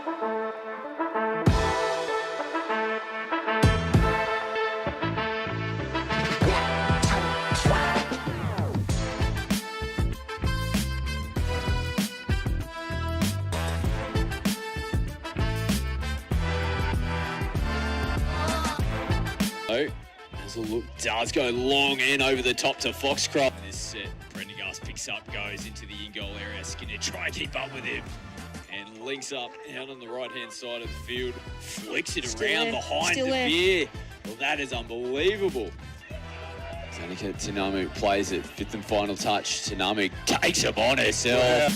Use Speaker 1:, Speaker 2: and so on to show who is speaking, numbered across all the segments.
Speaker 1: As a look does go long and over the top to Foxcroft. This set, Prendergast picks up, goes into the in-goal area. Skinner try to keep up with him and links up out on the right-hand side of the field. Flicks it around behind the beer. Well, that is unbelievable. Zanika Tanamu plays it, fifth and final touch. Tanamu takes him on herself. Yeah.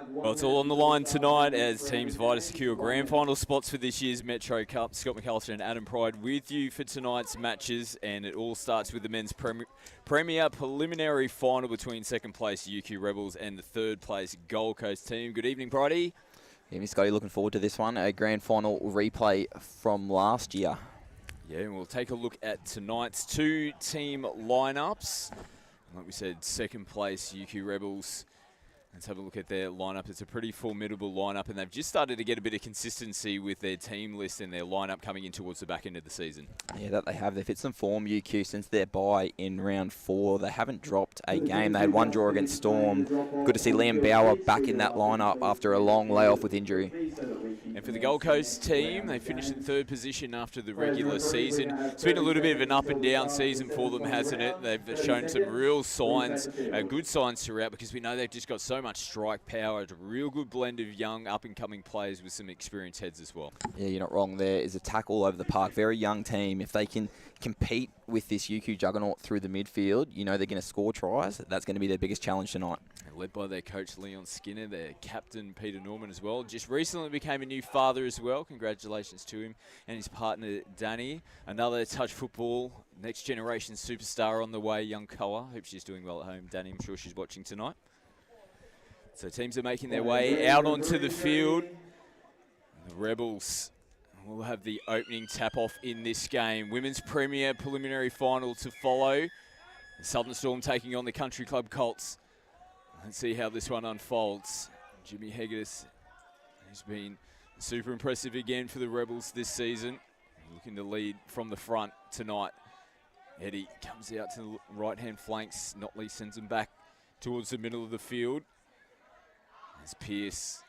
Speaker 2: Well, it's all on the line tonight as teams vie to secure grand final spots for this year's Metro Cup. Scott McAllister and Adam Pride with you for tonight's matches, and it all starts with the men's Premier preliminary final between second place UQ Rebels and the third place Gold Coast team. Good evening, Bridie.
Speaker 3: Evening, Scotty. Looking forward to this one. A grand final replay from last year.
Speaker 2: Yeah, and we'll take a look at tonight's two team lineups. Like we said, second place UQ Rebels. Let's have a look at their lineup. It's a pretty formidable lineup, and they've just started to get a bit of consistency with their team list and their lineup coming in towards the back end of the season. Yeah,
Speaker 3: that they have. They've hit some form, UQ, since their bye in round 4. They haven't dropped a game. They had one draw against Storm. Good to see Liam Bauer back in that lineup after a long layoff with injury.
Speaker 2: And for the Gold Coast team, they finished in third position after the regular season. It's been a little bit of an up and down season for them, hasn't it? They've shown some real signs, good signs throughout, because we know they've just got so much strike power. It's a real good blend of young up-and-coming players with some experienced heads as well.
Speaker 3: Yeah, you're not wrong. There is attack all over the park. Very young team. If they can compete with this UQ juggernaut through the midfield, you know they're going to score tries. That's going to be their biggest challenge tonight.
Speaker 2: And led by their coach, Leon Skinner, their captain, Peter Norman, as well. Just recently became a new father as well. Congratulations to him and his partner, Danny. Another touch football, next generation superstar on the way, young Koa. Hope she's doing well at home. Danny, I'm sure she's watching tonight. So teams are making their way out onto the field. The Rebels will have the opening tap-off in this game. Women's Premier preliminary final to follow. The Southern Storm taking on the Country Club Colts. Let's see how this one unfolds. Jimmy Hegedus has been super impressive again for the Rebels this season. Looking to lead from the front tonight. Eddie comes out to the right-hand flanks. Notley sends him back towards the middle of the field. There's Pierce.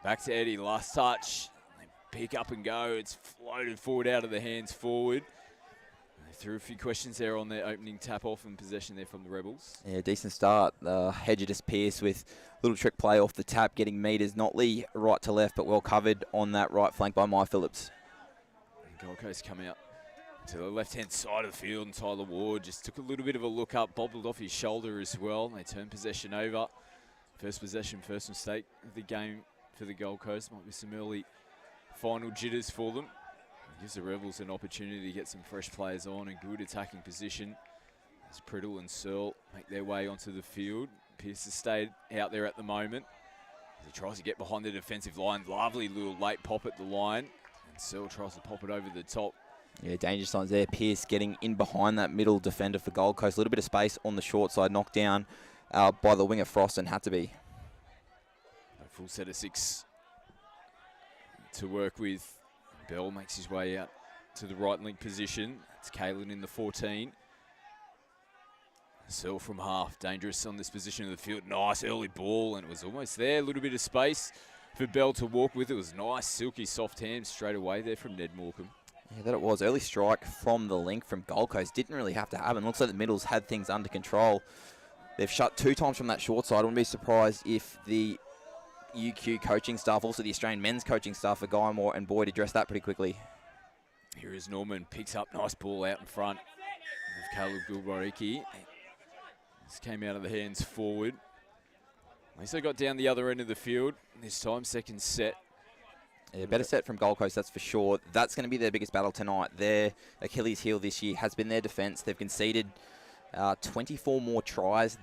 Speaker 2: Back to Eddie, last touch. They pick up and go. It's floated forward out of the hands forward. They threw a few questions there on their opening tap-off and possession there from the Rebels.
Speaker 3: Yeah, decent start. Hegedus Pierce with a little trick play off the tap, getting metres. Notley right to left, but well covered on that right flank by Maya Phillips.
Speaker 2: And Gold Coast come out to the left-hand side of the field, and Tyler Ward just took a little bit of a look up, bobbled off his shoulder as well. They turn possession over. First possession, first mistake of the game for the Gold Coast. Might be some early final jitters for them. It gives the Rebels an opportunity to get some fresh players on in good attacking position. As Priddle and Searle make their way onto the field. Pierce has stayed out there at the moment. As he tries to get behind the defensive line. Lovely little late pop at the line. And Searle tries to pop it over the top.
Speaker 3: Yeah, danger signs there. Pierce getting in behind that middle defender for Gold Coast. A little bit of space on the short side, knocked down by the winger Frost, and had to be.
Speaker 2: A full set of 6 to work with. Bell makes his way out to the right link position. It's Kalen in the 14. Searle from half, dangerous on this position of the field. Nice early ball, and it was almost there. A little bit of space for Bell to walk with. It was nice, silky, soft hands straight away there from Ned Morecambe.
Speaker 3: Yeah, that it was. Early strike from the link from Gold Coast. Didn't really have to happen. Looks like the middles had things under control. They've shut 2 times from that short side. I wouldn't be surprised if the UQ coaching staff, also the Australian men's coaching staff for Guy Moore and Boyd, addressed that pretty quickly.
Speaker 2: Here is Norman, picks up, nice ball out in front of Caleb Gilbariki. This came out of the hands forward. They got down the other end of the field. This time, second set.
Speaker 3: Yeah, better set from Gold Coast, that's for sure. That's going to be their biggest battle tonight. Their Achilles heel this year has been their defence. They've conceded 24 more tries,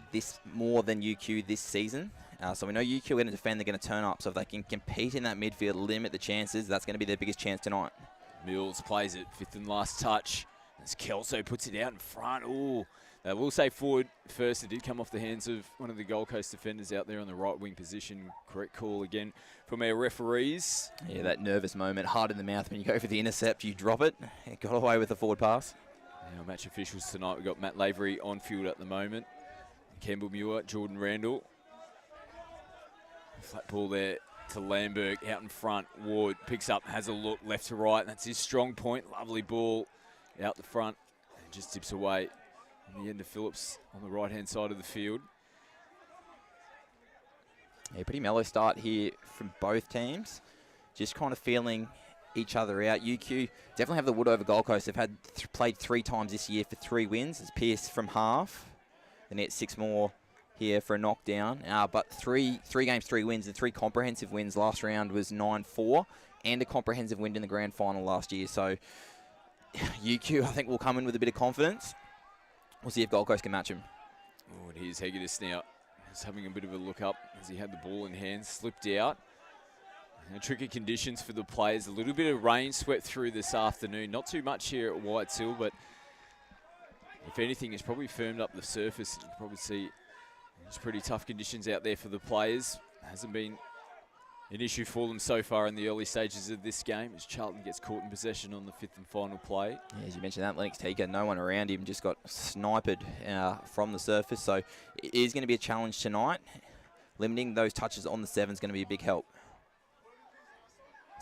Speaker 3: more than UQ this season. So we know UQ are going to defend, they're going to turn up. So if they can compete in that midfield, limit the chances, that's going to be their biggest chance tonight.
Speaker 2: Mills plays it, 5th and last touch. As Kelso puts it out in front. Ooh, they will say forward first. It did come off the hands of one of the Gold Coast defenders out there on the right wing position. Correct call again from our referees.
Speaker 3: Yeah, that nervous moment, hard in the mouth when you go for the intercept, you drop it. It got away with the forward pass.
Speaker 2: Our match officials tonight, we've got Matt Lavery on field at the moment. Campbell Muir, Jordan Randall. Flat ball there to Lamberg out in front. Ward picks up, has a look left to right. That's his strong point. Lovely ball out the front. And just tips away in the end of Phillips on the right-hand side of the field.
Speaker 3: Yeah, pretty mellow start here from both teams. Just kind of feeling each other out. UQ definitely have the wood over Gold Coast. They've had played 3 times this year for 3 wins. It's Pearce from half. They need 6 more here for a knockdown. But three games, 3 wins, and 3 comprehensive wins. Last round was 9-4 and a comprehensive win in the grand final last year. So UQ, I think, will come in with a bit of confidence. We'll see if Gold Coast can match him.
Speaker 2: Oh, and here's Hegedus now. He's having a bit of a look up as he had the ball in hand, slipped out. Tricky conditions for the players. A little bit of rain swept through this afternoon. Not too much here at Whites Hill, but if anything, it's probably firmed up the surface. You can probably see it's pretty tough conditions out there for the players. Hasn't been an issue for them so far in the early stages of this game as Charlton gets caught in possession on the 5th and final play.
Speaker 3: Yeah, as you mentioned that, Lennox Tika, no one around him, just got sniped from the surface. So it is going to be a challenge tonight. Limiting those touches on the 7 is going to be a big help.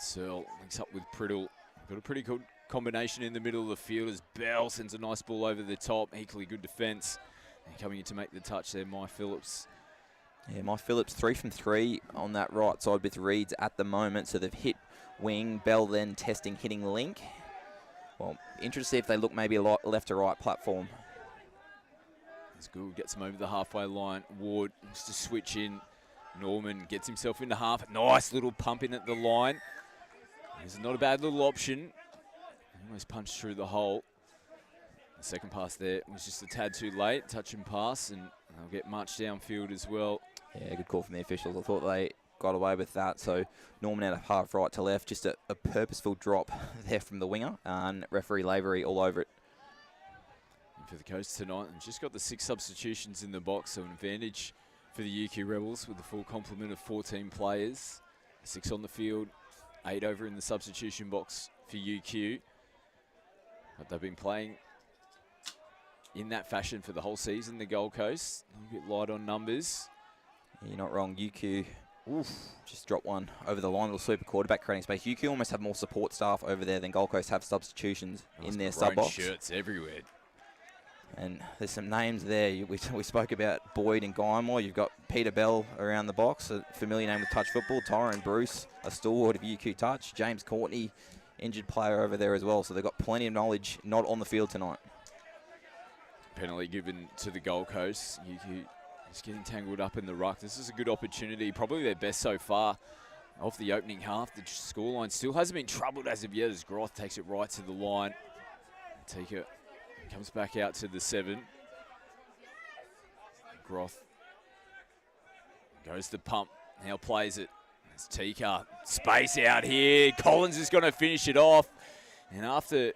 Speaker 2: Searle links up with Priddle. Got a pretty good combination in the middle of the field as Bell sends a nice ball over the top. Equally good defence. And coming in to make the touch there, Mike Phillips.
Speaker 3: Yeah, Mike Phillips 3 from 3 on that right side with Reeds at the moment. So they've hit wing. Bell then testing, hitting link. Well, interested to see if they look maybe a lot left to right platform.
Speaker 2: That's good. Gets him over the halfway line. Ward wants to switch in. Norman gets himself into half. Nice little pump in at the line. It's not a bad little option. Almost punched through the hole. The second pass there was just a tad too late. Touch and pass, and they'll get much downfield as well.
Speaker 3: Yeah, good call from the officials. I thought they got away with that. So Norman out of half right to left. Just a purposeful drop there from the winger. And referee Lavery all over it.
Speaker 2: And for the Coast tonight, and just got the 6 substitutions in the box, so an advantage for the UQ Rebels with the full complement of 14 players. 6 on the field, 8 over in the substitution box for UQ. But they've been playing in that fashion for the whole season, the Gold Coast. A little bit light on numbers.
Speaker 3: Yeah, you're not wrong. UQ just dropped one over the line. Little super quarterback creating space. UQ almost have more support staff over there than Gold Coast have substitutions in their sub box.
Speaker 2: Shirts everywhere.
Speaker 3: And there's some names there. We spoke about Boyd and Guymore. You've got Peter Bell around the box, a familiar name with touch football. Tyrone Bruce, a stalwart of UQ touch. James Courtney, injured player over there as well. So they've got plenty of knowledge not on the field tonight.
Speaker 2: Penalty given to the Gold Coast. UQ is getting tangled up in the ruck. This is a good opportunity, probably their best so far off the opening half. The scoreline still hasn't been troubled as of yet as Groth takes it right to the line. Tika comes back out to the 7. Groth goes to pump, now plays it. It's Tika, space out here. Collins is going to finish it off. And after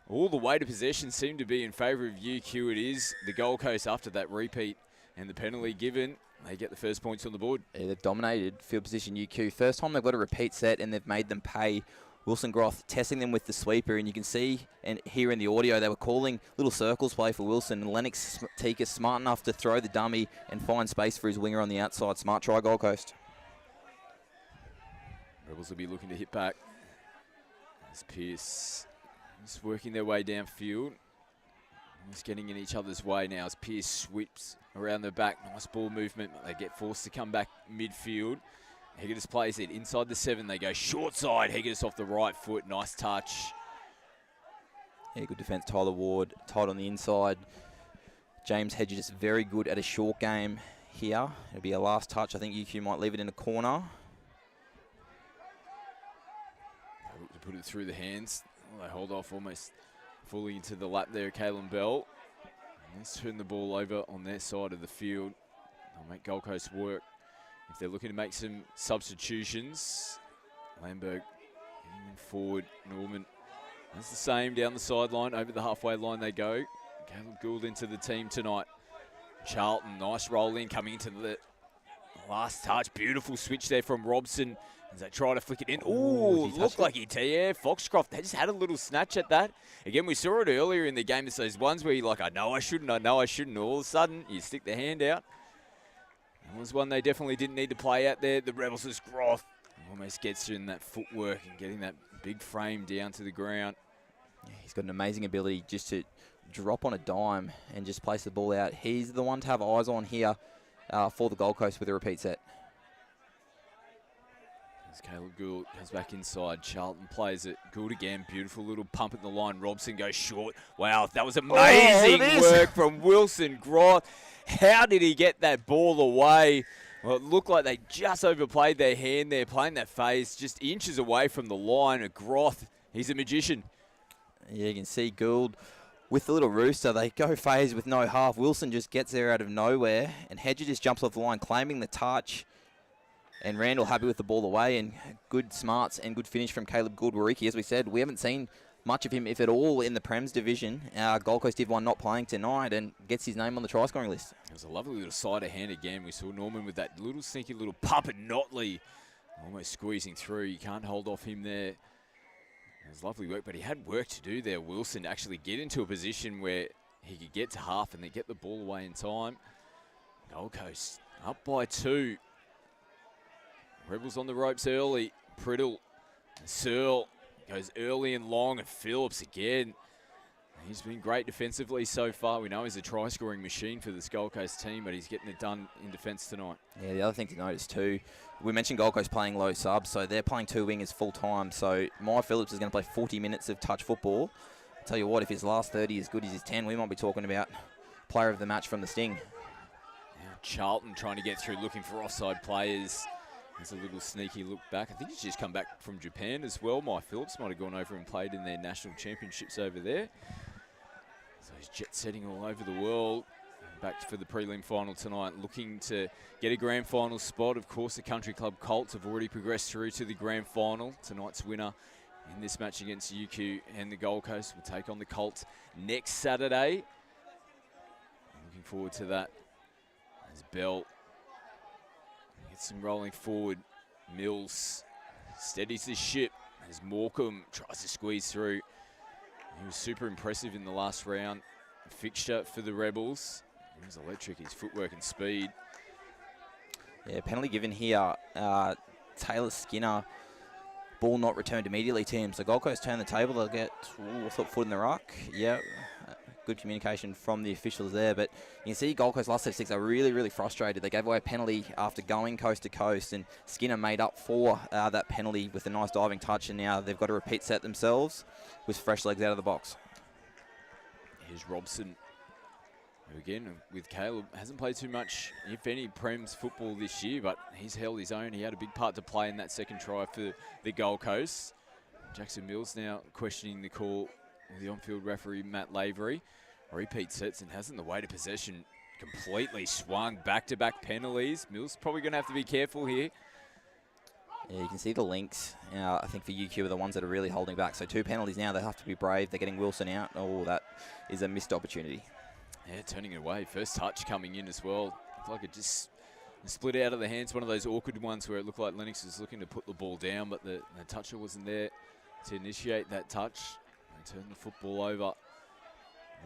Speaker 2: all the weight of possession seemed to be in favour of UQ, it is the Gold Coast after that repeat and the penalty given. They get the first points on the board.
Speaker 3: Yeah, they've dominated field position UQ. First time they've got a repeat set and they've made them pay. Wilson Groth testing them with the sweeper, and you can see and hear in the audio they were calling little circles play for Wilson, and Lennox Tika smart enough to throw the dummy and find space for his winger on the outside. Smart try, Gold Coast.
Speaker 2: Rebels will be looking to hit back. As Pearce is working their way downfield. Just getting in each other's way now as Pearce sweeps around the back. Nice ball movement. They get forced to come back midfield. Hegedus plays it inside the 7. They go short side. Hegedus off the right foot. Nice touch.
Speaker 3: Yeah, good defence. Tyler Ward tight on the inside. James Hedges just very good at a short game here. It'll be a last touch. I think UQ might leave it in a corner.
Speaker 2: They look to put it through the hands. They hold off almost fully into the lap there, Kalen Bell. And let's turn the ball over on their side of the field. They'll make Gold Coast work. If they're looking to make some substitutions, Lamberg getting forward, Norman That's the same down the sideline, over the halfway line they go. Caleb Gould into the team tonight. Charlton, nice roll in, coming into the last touch. Beautiful switch there from Robson as they try to flick it in. Ooh, looked like he Foxcroft, they just had a little snatch at that. Again, we saw it earlier in the game. It's those ones where you're like, I know I shouldn't. All of a sudden, you stick the hand out. That was one they definitely didn't need to play out there. The Rebels' Groth almost gets in that footwork and getting that big frame down to the ground.
Speaker 3: Yeah, he's got an amazing ability just to drop on a dime and just place the ball out. He's the one to have eyes on here for the Gold Coast with a repeat set.
Speaker 2: As Caleb Gould comes back inside, Charlton plays it. Gould again, beautiful little pump at the line. Robson goes short. Wow, that was amazing work from Wilson Groth. How did he get that ball away? Well, it looked like they just overplayed their hand there, playing that phase just inches away from the line. Groth, he's a magician.
Speaker 3: Yeah, you can see Gould with the little rooster. They go phase with no half. Wilson just gets there out of nowhere, and Hedger just jumps off the line, claiming the touch. And Randall happy with the ball away, and good smarts and good finish from Caleb Gould-Wariki. As we said, we haven't seen much of him, if at all, in the Prems division. Gold Coast Div 1 not playing tonight and gets his name on the try-scoring list.
Speaker 2: It was a lovely little side of hand again. We saw Norman with that little sneaky little puppet Notley almost squeezing through. You can't hold off him there. It was lovely work, but he had work to do there, Wilson, to actually get into a position where he could get to half and then get the ball away in time. Gold Coast up by 2. Rebels on the ropes early. Priddle, Searle goes early and long, and Phillips again. He's been great defensively so far. We know he's a try-scoring machine for this Gold Coast team, but he's getting it done in defence tonight. Yeah,
Speaker 3: the other thing to notice too, we mentioned Gold Coast playing low subs, so they're playing 2 wingers full-time. So Maya Phillips is going to play 40 minutes of touch football. I'll tell you what, if his last 30 is as good as his 10, we might be talking about player of the match from the Sting.
Speaker 2: Now Charlton trying to get through, looking for offside players. There's a little sneaky look back. I think he's just come back from Japan as well. Maya Phillips might have gone over and played in their national championships over there. So he's jet setting all over the world. Back for the prelim final tonight, looking to get a grand final spot. Of course, the Country Club Colts have already progressed through to the grand final. Tonight's winner in this match against UQ and the Gold Coast will take on the Colts next Saturday. I'm looking forward to that. As Bell gets him rolling forward. Mills steadies the ship as Morecambe tries to squeeze through. He was super impressive in the last round. Fixture for the Rebels. He was electric, his footwork and speed.
Speaker 3: Yeah, penalty given here. Taylor Skinner, ball not returned immediately to him. So Gold Coast turn the table. They'll get foot in the ruck. Yeah, good communication from the officials there. But you can see Gold Coast last 36 are really, really frustrated. They gave away a penalty after going coast to coast, and Skinner made up for that penalty with a nice diving touch. And now they've got a repeat set themselves with fresh legs out of the box.
Speaker 2: Here's Robson, who again, with Caleb, hasn't played too much, if any, Prem's football this year, but he's held his own. He had a big part to play in that second try for the Gold Coast. Jackson Mills now questioning the call with the on-field referee, Matt Lavery. Repeat sets and hasn't the weight of possession completely swung. Back-to-back penalties. Mills probably going to have to be careful here.
Speaker 3: Yeah, you can see the links, I think, for UQ are the ones that are really holding back. So 2 penalties now. They have to be brave. They're getting Wilson out. Oh, that is a missed opportunity.
Speaker 2: Yeah, turning it away. First touch coming in as well. Looked like it just split out of the hands. One of those awkward ones where it looked like Lennox was looking to put the ball down, but the toucher wasn't there to initiate that touch. They turn the football over.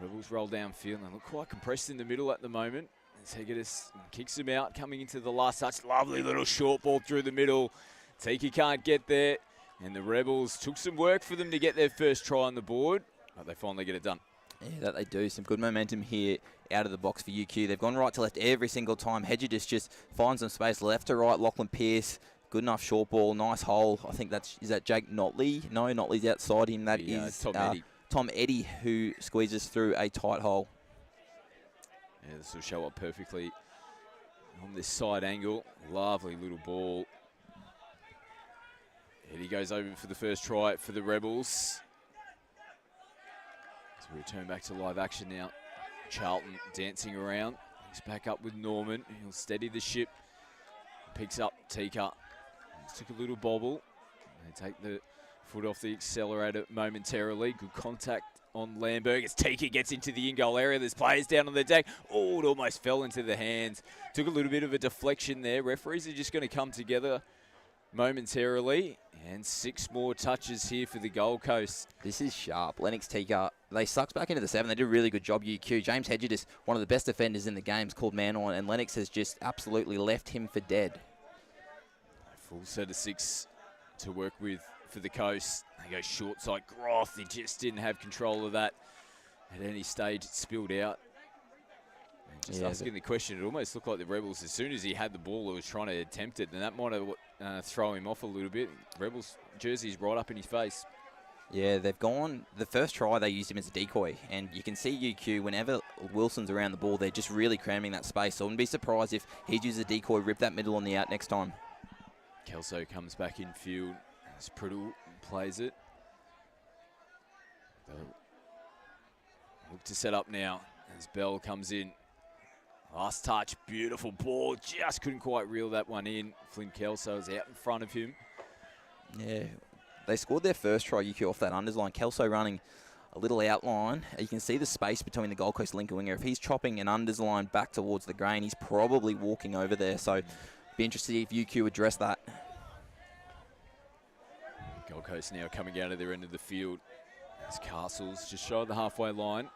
Speaker 2: Rebels roll downfield and they look quite compressed in the middle at the moment. Tegetis kicks him out, coming into the last touch. Lovely little short ball through the middle. Tiki can't get there, and the Rebels took some work for them to get their first try on the board, but they finally get it done.
Speaker 3: Yeah, that they do. Some good momentum here out of the box for UQ. They've gone right to left every single time. Hedges just finds some space left to right. Lachlan Pearce, good enough short ball, nice hole. I think is that Jake Notley? No, Notley's outside him. That is Tom Eddy, who squeezes through a tight hole.
Speaker 2: Yeah, this will show up perfectly on this side angle. Lovely little ball. Eddie goes over for the first try for the Rebels. So we return back to live action now. Charlton dancing around. He's back up with Norman. He'll steady the ship. Picks up Tika. Took a little bobble. They take the Foot off the accelerator momentarily. Good contact on Lamberg as Tika gets into the in-goal area. There's players down on the deck. Oh, it almost fell into the hands. Took a little bit of a deflection there. Referees are just going to come together momentarily. And 6 more touches here for the Gold Coast.
Speaker 3: This is sharp. Lennox Tika, they sucked back into the 7. They did a really good job, UQ. James Hedges, one of the best defenders in the games, called man on, and Lennox has just absolutely left him for dead.
Speaker 2: Full set of 6 to work with for the Coast. They go short side. Groth, he just didn't have control of that at any stage. It spilled out. And just asking the question, it almost looked like the Rebels, as soon as he had the ball, he was trying to attempt it, and that might have throw him off a little bit. Rebels jersey's right up in his face.
Speaker 3: Yeah, they've gone. The first try, they used him as a decoy, and you can see UQ, whenever Wilson's around the ball, they're just really cramming that space. So I wouldn't be surprised if he'd use a decoy, rip that middle on the out next time.
Speaker 2: Kelso comes back in field as Priddle plays it. They'll look to set up now as Bell comes in. Last touch, beautiful ball. Just couldn't quite reel that one in. Flynn Kelso is out in front of him.
Speaker 3: Yeah, they scored their first try, UQ, off that unders. Kelso running a little outline. You can see the space between the Gold Coast linker winger. If he's chopping an unders line back towards the grain, he's probably walking over there. So be interested to see if UQ address that.
Speaker 2: Gold Coast now coming out of their end of the field as Castles just shy of the halfway line.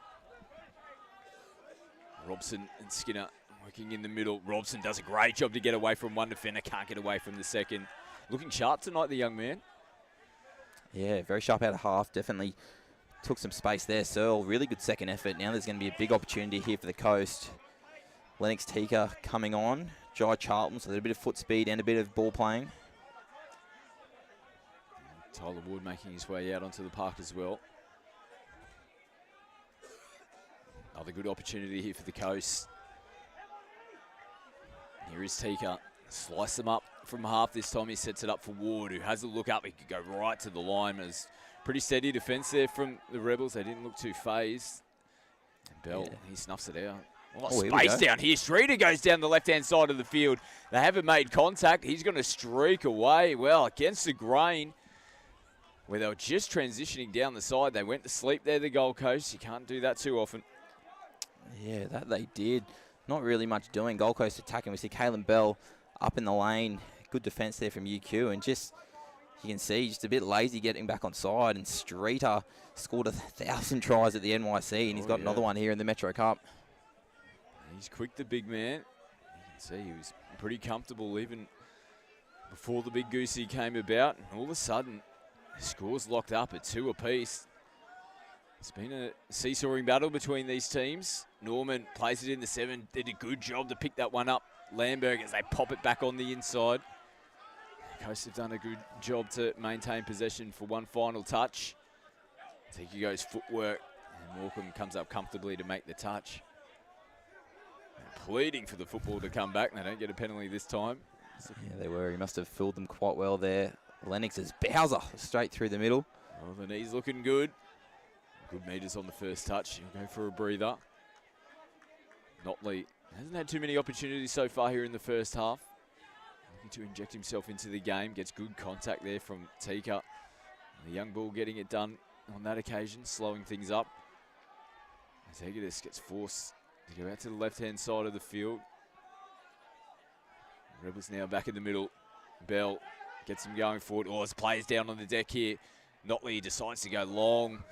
Speaker 2: Robson and Skinner working in the middle. Robson does a great job to get away from one defender, can't get away from the second. Looking sharp tonight, the young man.
Speaker 3: Yeah, very sharp out of half. Definitely took some space there. Searle, really good second effort. Now there's going to be a big opportunity here for the Coast. Lennox Tika coming on. Jai Charlton, so there's a bit of foot speed and a bit of ball playing.
Speaker 2: Tyler Wood making his way out onto the park as well. Another good opportunity here for the Coast. Here is Tika. Slice them up from half. This time he sets it up for Ward, who has a look up. He could go right to the line. There's pretty steady defence there from the Rebels. They didn't look too phased. And Bell, he snuffs it out. Oh, space down here. Streeter goes down the left-hand side of the field. They haven't made contact. He's going to streak away. Well, against the grain, where they were just transitioning down the side. They went to sleep there, the Gold Coast. You can't do that too often.
Speaker 3: Yeah, that they did. Not really much doing. Gold Coast attacking. We see Kalen Bell up in the lane. Good defence there from UQ. And just, you can see, just a bit lazy getting back on side. And Streeter scored 1,000 tries at the NYC. And he's got another one here in the Metro Cup.
Speaker 2: He's quick, the big man. You can see he was pretty comfortable even before the big goosey came about. And all of a sudden, the score's locked up at 2 apiece. It's been a seesawing battle between these teams. Norman plays it in the 7. Did a good job to pick that one up. Lamberg as they pop it back on the inside. The Coast have done a good job to maintain possession for one final touch. Tika goes footwork, and Morecambe comes up comfortably to make the touch. They're pleading for the football to come back. They don't get a penalty this time.
Speaker 3: Yeah, they were. He must have fooled them quite well there. Lennox's Bowser straight through the middle.
Speaker 2: Well, the knee's looking good. Good meters on the first touch. He'll go for a breather. Notley hasn't had too many opportunities so far here in the first half. Looking to inject himself into the game. Gets good contact there from Tika. The young bull getting it done on that occasion, slowing things up. As Egidus gets forced to go out to the left-hand side of the field. Rebels now back in the middle. Bell gets him going forward. Oh, his players down on the deck here. Notley decides to go long.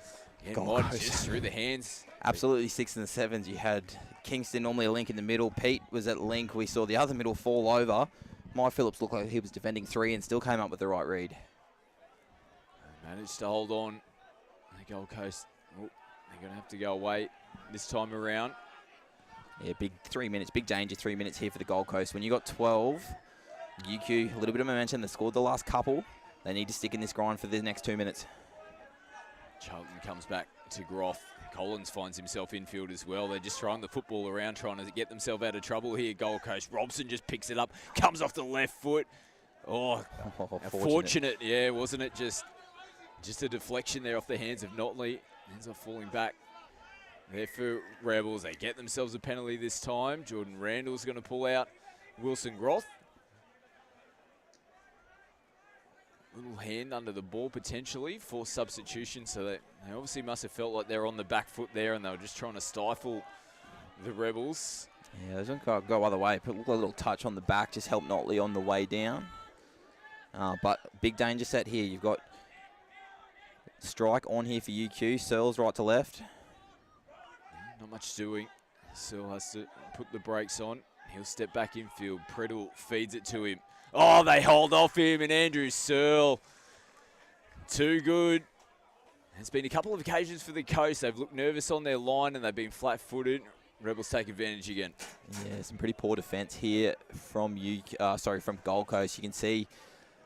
Speaker 2: And just through the hands.
Speaker 3: Absolutely 6 and 7s. You had Kingston, normally a link in the middle. Pete was at link. We saw the other middle fall over. Mike Phillips looked like he was defending 3 and still came up with the right read.
Speaker 2: Managed to hold on. The Gold Coast, they're going to have to go away this time around.
Speaker 3: Yeah, big 3 minutes, big danger 3 minutes here for the Gold Coast. When you got 12, UQ, a little bit of momentum. They scored the last couple. They need to stick in this grind for the next 2 minutes.
Speaker 2: Charlton comes back to Groff. Collins finds himself infield as well. They're just throwing the football around, trying to get themselves out of trouble here, Gold Coast. Robson just picks it up, comes off the left foot. Oh, fortunate, yeah, wasn't it? Just a deflection there off the hands of Notley. Ends up falling back there for Rebels. They get themselves a penalty this time. Jordan Randall's going to pull out Wilson Groth. little hand under the ball potentially for substitution, so they obviously must have felt like they're on the back foot there and they were just trying to stifle the Rebels.
Speaker 3: Yeah, they don't go other way. Put a little touch on the back, just help Notley on the way down. But big danger set here. You've got strike on here for UQ. Searle's right to left.
Speaker 2: Not much doing. Searle has to put the brakes on. He'll step back infield. Preddle feeds it to him. Oh, they hold off him, and Andrew Searle. Too good. There's been a couple of occasions for the Coast. They've looked nervous on their line and they've been flat-footed. Rebels take advantage again.
Speaker 3: Yeah, some pretty poor defence here from from Gold Coast. You can see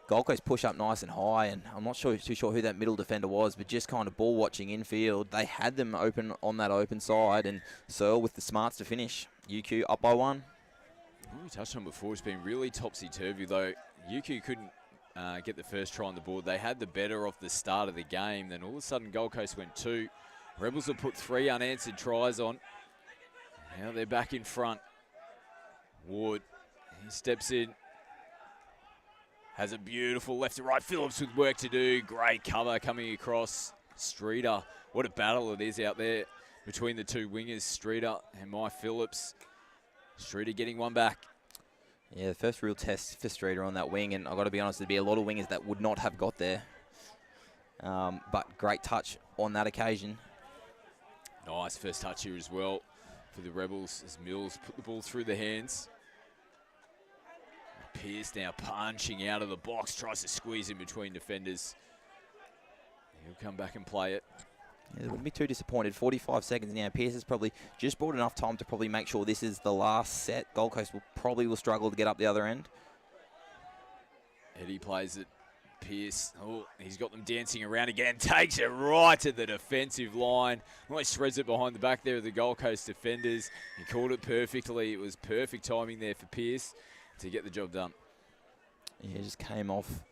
Speaker 3: Gold Coast push up nice and high, and I'm not too sure who that middle defender was, but just kind of ball watching infield. They had them open on that open side, and Searle with the smarts to finish. UQ up by 1.
Speaker 2: We touched on before, it's been really topsy-turvy, though. UQ couldn't get the first try on the board. They had the better of the start of the game. Then all of a sudden, Gold Coast went 2. Rebels will put 3 unanswered tries on. Now they're back in front. Ward, he steps in. Has a beautiful left to right. Phillips with work to do. Great cover coming across. Streeter, what a battle it is out there between the two wingers, Streeter and Mike Phillips. Streeter getting one back.
Speaker 3: Yeah, the first real test for Streeter on that wing, and I've got to be honest, there'd be a lot of wingers that would not have got there. But great touch on that occasion.
Speaker 2: Nice first touch here as well for the Rebels as Mills put the ball through the hands. Pearce now punching out of the box, tries to squeeze in between defenders. He'll come back and play it.
Speaker 3: Yeah, wouldn't be too disappointed. 45 seconds now. Pearce has probably just brought enough time to probably make sure this is the last set. Gold Coast will struggle to get up the other end.
Speaker 2: Eddie plays it. Pearce, oh, he's got them dancing around again. Takes it right to the defensive line. Almost spreads it behind the back there of the Gold Coast defenders. He called it perfectly. It was perfect timing there for Pearce to get the job done.
Speaker 3: Yeah, just came off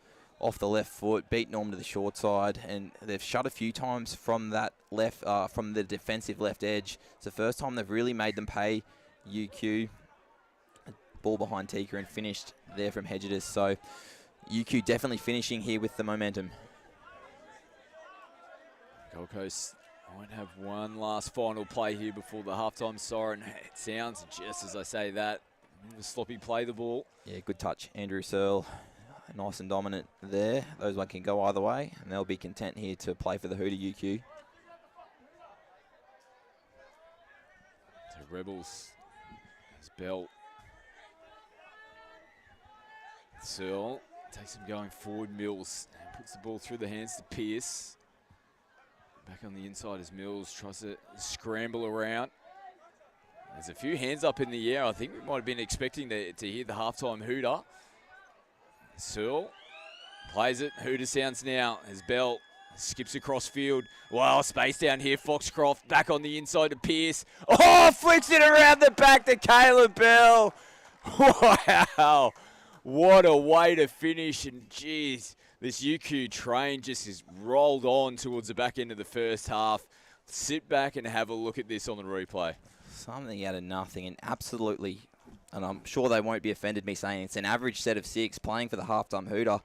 Speaker 3: the left foot, beat Norm to the short side, and they've shut a few times from that left, from the defensive left edge. It's the first time they've really made them pay UQ. Ball behind Tika and finished there from Hedgetus. So UQ definitely finishing here with the momentum.
Speaker 2: Gold Coast might have one last final play here before the halftime siren. It sounds just as I say that. The sloppy play the ball.
Speaker 3: Yeah, good touch. Andrew Searle, nice and dominant there. Those one can go either way, and they'll be content here to play for the Hooter UQ.
Speaker 2: So Rebels, his belt. Searle takes him going forward. Mills puts the ball through the hands to Pearce. Back on the inside as Mills tries to scramble around. There's a few hands up in the air. I think we might have been expecting to hear the halftime hooter. Searle plays it. Hooter sounds now as Bell skips across field. Wow, space down here. Foxcroft back on the inside to Pearce. Oh, flicks it around the back to Caleb Bell. Wow. What a way to finish. And geez, this UQ train just is rolled on towards the back end of the first half. Sit back and have a look at this on the replay.
Speaker 3: Something out of nothing, and absolutely, and I'm sure they won't be offended me saying it's an average set of 6 playing for the halftime hooter.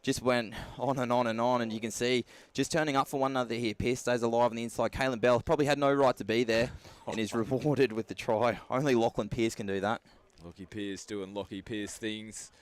Speaker 3: Just went on and on and on, and you can see just turning up for one another here. Pearce stays alive on the inside. Kalen Bell probably had no right to be there and is rewarded with the try. Only Lachlan Pearce can do that.
Speaker 2: Lockie Pearce doing Lockie Pearce things.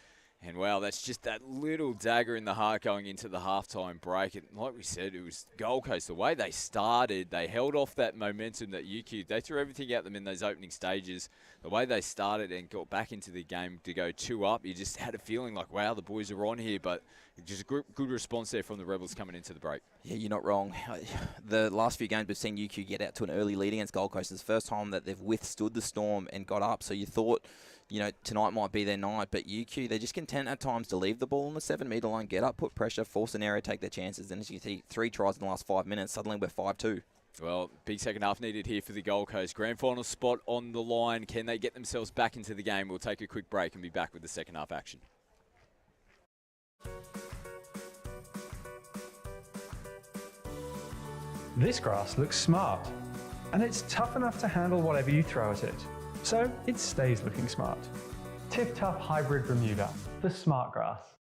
Speaker 2: And wow, that's just that little dagger in the heart going into the halftime break. And like we said, it was Gold Coast. The way they started, they held off that momentum that UQ, they threw everything at them in those opening stages. The way they started and got back into the game to go 2 up, you just had a feeling like, wow, the boys are on here. But just a good response there from the Rebels coming into the break.
Speaker 3: Yeah, you're not wrong. The last few games we've seen UQ get out to an early lead against Gold Coast. It's the first time that they've withstood the storm and got up. So you thought, you know, tonight might be their night, but UQ, they're just content at times to leave the ball on the 7-metre line, get up, put pressure, force an error, take their chances. And as you see, 3 tries in the last 5 minutes, suddenly we're 5-2.
Speaker 2: Well, big second half needed here for the Gold Coast. Grand final spot on the line. Can they get themselves back into the game? We'll take a quick break and be back with the second half action.
Speaker 4: This grass looks smart, and it's tough enough to handle whatever you throw at it. So it stays looking smart. Tiff Tough Hybrid Bermuda, the smart grass.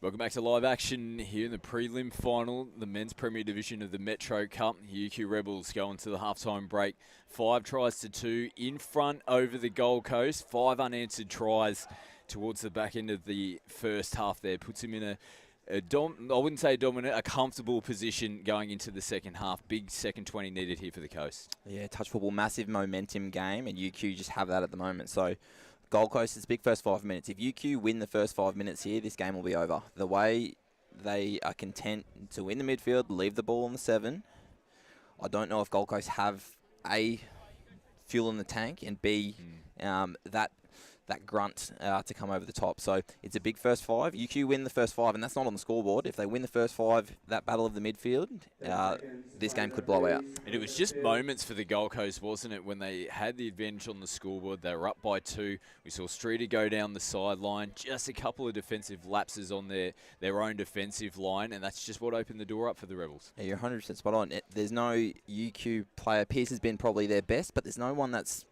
Speaker 2: Welcome back to live action here in the prelim final, the men's Premier Division of the Metro Cup. UQ Rebels going to the halftime break. 5 tries to 2 in front over the Gold Coast. 5 unanswered tries towards the back end of the first half there. Puts him in I wouldn't say dominant, a comfortable position going into the second half. Big second 20 needed here for the Coast.
Speaker 3: Yeah, touch football, massive momentum game, and UQ just have that at the moment. So Gold Coast is a big first 5 minutes. If UQ win the first 5 minutes here, this game will be over. The way they are content to win the midfield, leave the ball on the 7, I don't know if Gold Coast have A, fuel in the tank, and B, that grunt to come over the top. So it's a big first 5. UQ win the first 5, and that's not on the scoreboard. If they win the first 5, that battle of the midfield, this game could blow out.
Speaker 2: And it was just moments for the Gold Coast, wasn't it, when they had the advantage on the scoreboard. They were up by 2. We saw Streeter go down the sideline. Just a couple of defensive lapses on their own defensive line, and that's just what opened the door up for the Rebels.
Speaker 3: Yeah, you're 100% spot on. There's no UQ player. Pierce has been probably their best, but there's no one that's,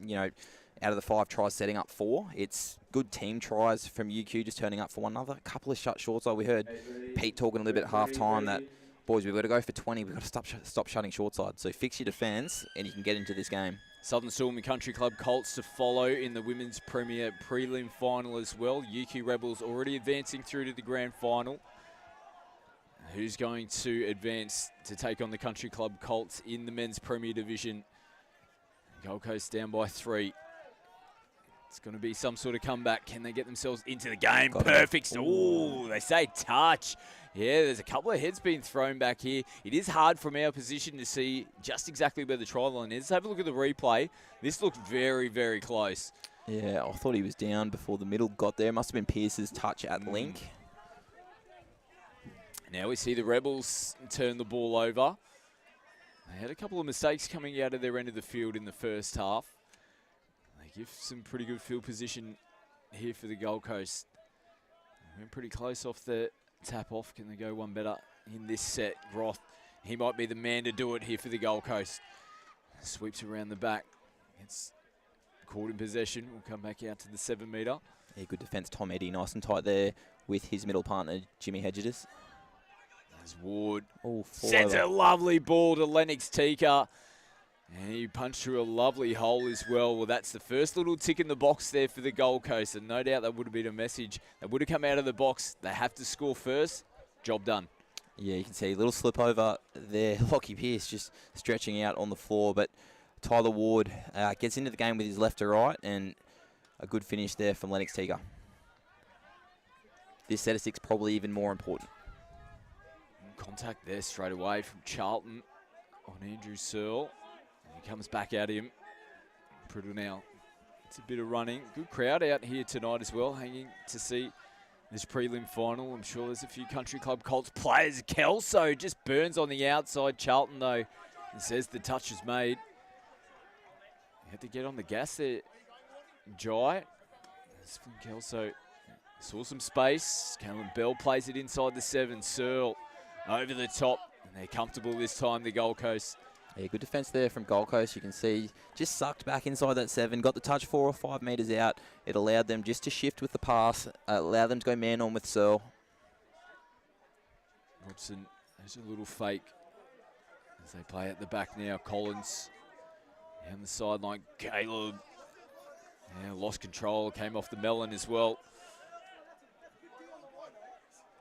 Speaker 3: out of the 5 tries setting up 4. It's good team tries from UQ just turning up for one another. A couple of shut shorts. We heard Pete talking a little bit at half-time that, boys, we've got to go for 20. We've got to stop shutting short side. So fix your defence and you can get into this game.
Speaker 2: Southern Storm and Country Club Colts to follow in the Women's Premier Prelim Final as well. UQ Rebels already advancing through to the Grand Final. Who's going to advance to take on the Country Club Colts in the Men's Premier Division? Gold Coast down by 3. It's going to be some sort of comeback. Can they get themselves into the game? Perfect. Oh, they say touch. Yeah, there's a couple of heads being thrown back here. It is hard from our position to see just exactly where the try line is. Let's have a look at the replay. This looked very, very close.
Speaker 3: Yeah, I thought he was down before the middle got there. Must have been Pierce's touch at link.
Speaker 2: Now we see the Rebels turn the ball over. They had a couple of mistakes coming out of their end of the field in the first half. They give some pretty good field position here for the Gold Coast. Went pretty close off the tap off. Can they go one better in this set? Groth, he might be the man to do it here for the Gold Coast. Sweeps around the back. It's caught in possession. We'll come back out to the 7 metre.
Speaker 3: Yeah, good defence. Tom Eddy nice and tight there with his middle partner, Jimmy Hedges.
Speaker 2: There's Ward.
Speaker 3: Oh,
Speaker 2: sends a lovely ball to Lennox Tika. And he punched through a lovely hole as well. Well, that's the first little tick in the box there for the Gold Coast. And no doubt that would have been a message. They would have come out of the box. They have to score first. Job done.
Speaker 3: Yeah, you can see a little slip over there. Lockie Pearce just stretching out on the floor. But Tyler Ward gets into the game with his left to right. And a good finish there from Lennox Tika. This set of 6 probably even more important.
Speaker 2: Contact there straight away from Charlton on Andrew Searle. He comes back at him. Priddle now. It's a bit of running. Good crowd out here tonight as well, hanging to see this prelim final. I'm sure there's a few Country Club Colts players. Kelso just burns on the outside. Charlton, though, and says the touch is made. You had to get on the gas there, Jai. Kelso saw some space. Callum Bell plays it inside the 7. Searle over the top. And they're comfortable this time, the Gold Coast.
Speaker 3: Yeah, good defence there from Gold Coast. You can see just sucked back inside that 7. Got the touch 4 or 5 metres out. It allowed them just to shift with the pass. Allowed them to go man on with Searle.
Speaker 2: Robson, there's a little fake as they play at the back now. Collins down the sideline. Caleb lost control. Came off the melon as well.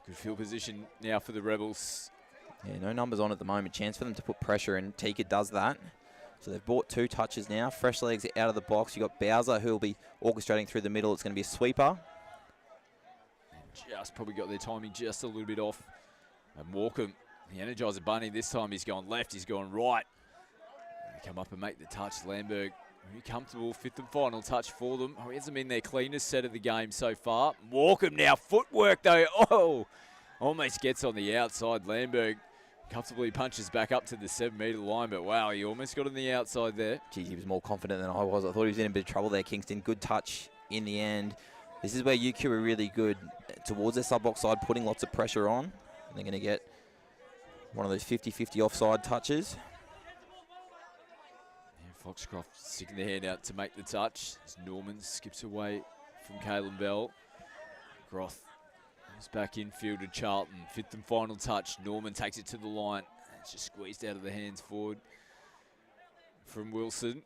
Speaker 2: Good field position now for the Rebels.
Speaker 3: Yeah, no numbers on at the moment. Chance for them to put pressure, and Tika does that. So they've bought 2 touches now. Fresh legs out of the box. You've got Bowser, who will be orchestrating through the middle. It's going to be a sweeper.
Speaker 2: Just probably got their timing just a little bit off. And Walkham, the Energizer Bunny, this time he's gone left, he's gone right. They come up and make the touch. Lamberg, very comfortable. 5th and final touch for them. He hasn't been their cleanest set of the game so far. Walkham now, footwork though. Oh, almost gets on the outside. Lamberg comfortably punches back up to the 7 metre line, but wow, he almost got on the outside there.
Speaker 3: Geez, he was more confident than I was. I thought he was in a bit of trouble there, Kingston. Good touch in the end. This is where UQ are really good towards their sub-box side, putting lots of pressure on. And they're going to get one of those 50-50 offside touches.
Speaker 2: Yeah, Foxcroft sticking their hand out to make the touch. As Norman skips away from Caleb Bell. Groth It's back infield to Charlton. 5th and final touch. Norman takes it to the line. It's just squeezed out of the hands forward from Wilson.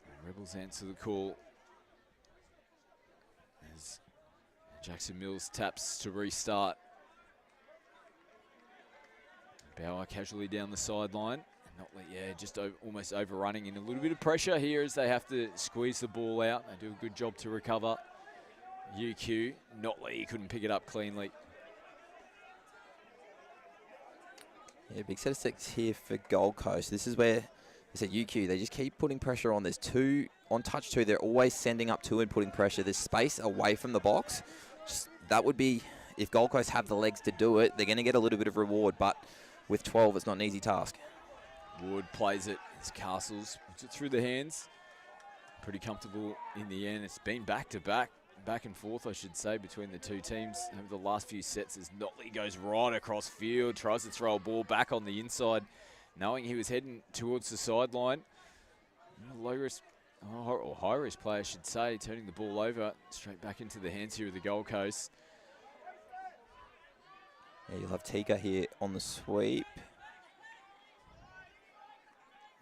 Speaker 2: And Rebels answer the call as Jackson Mills taps to restart. Bauer casually down the sideline. Just almost overrunning in a little bit of pressure here as they have to squeeze the ball out. They do a good job to recover. UQ, Notley couldn't pick it up cleanly.
Speaker 3: Yeah, big set of six here for Gold Coast. This is where, I said UQ, they just keep putting pressure on. There's two, on touch two, they're always sending up two and putting pressure. There's space away from the box. That would be, if Gold Coast have the legs to do it, they're going to get a little bit of reward, but with 12, it's not an easy task.
Speaker 2: Wood plays it as Castles puts it through the hands. Pretty comfortable in the end. It's been back and forth, I should say, between the two teams over the last few sets as Notley goes right across field, tries to throw a ball back on the inside, knowing he was heading towards the sideline. Low-risk, or high-risk player, I should say, turning the ball over straight back into the hands here of the Gold Coast.
Speaker 3: Yeah, you'll have Tika here on the sweep.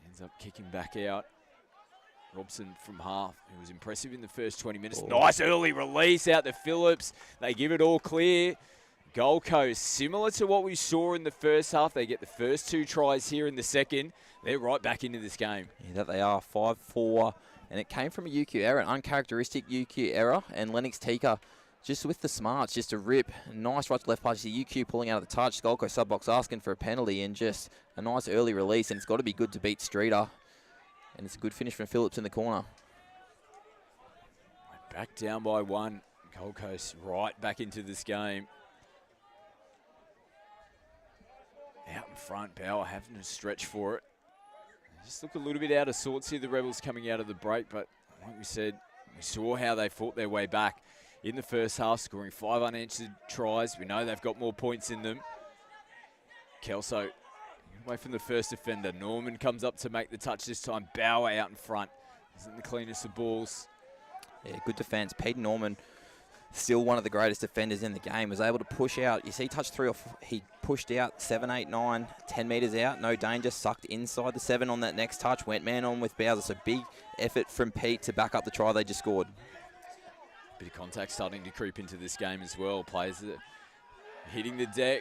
Speaker 2: Ends up kicking back out. Robson from half, who was impressive in the first 20 minutes.
Speaker 3: Oh.
Speaker 2: Nice early release out to Phillips. They give it all clear. Gold Coast, similar to what we saw in the first half. They get the first 2 tries here in the second. They're right back into this game.
Speaker 3: Yeah, that they are, 5-4. And it came from a UQ error, an uncharacteristic UQ error. And Lennox Tika, just with the smarts, just a rip. Nice right to left pass. The UQ pulling out of the touch. Gold Coast sub-box asking for a penalty and just a nice early release. And it's got to be good to beat Streeter. And it's a good finish from Phillips in the corner.
Speaker 2: Back down by 1. Gold Coast right back into this game. Out in front, Bauer having to stretch for it. They just look a little bit out of sorts here, the Rebels coming out of the break, but like we said, we saw how they fought their way back in the first half, scoring 5 unanswered tries. We know they've got more points in them. Kelso away from the first defender. Norman comes up to make the touch this time. Bauer out in front. Isn't the cleanest of balls.
Speaker 3: Yeah, good defence. Peter Norman, still one of the greatest defenders in the game, was able to push out. You see, touch 3 or 4, he pushed out 7, 8, 9, 10 metres out. No danger. Sucked inside the 7 on that next touch. Went man on with Bowser. So big effort from Pete to back up the try they just scored.
Speaker 2: Bit of contact starting to creep into this game as well. Players that are hitting the deck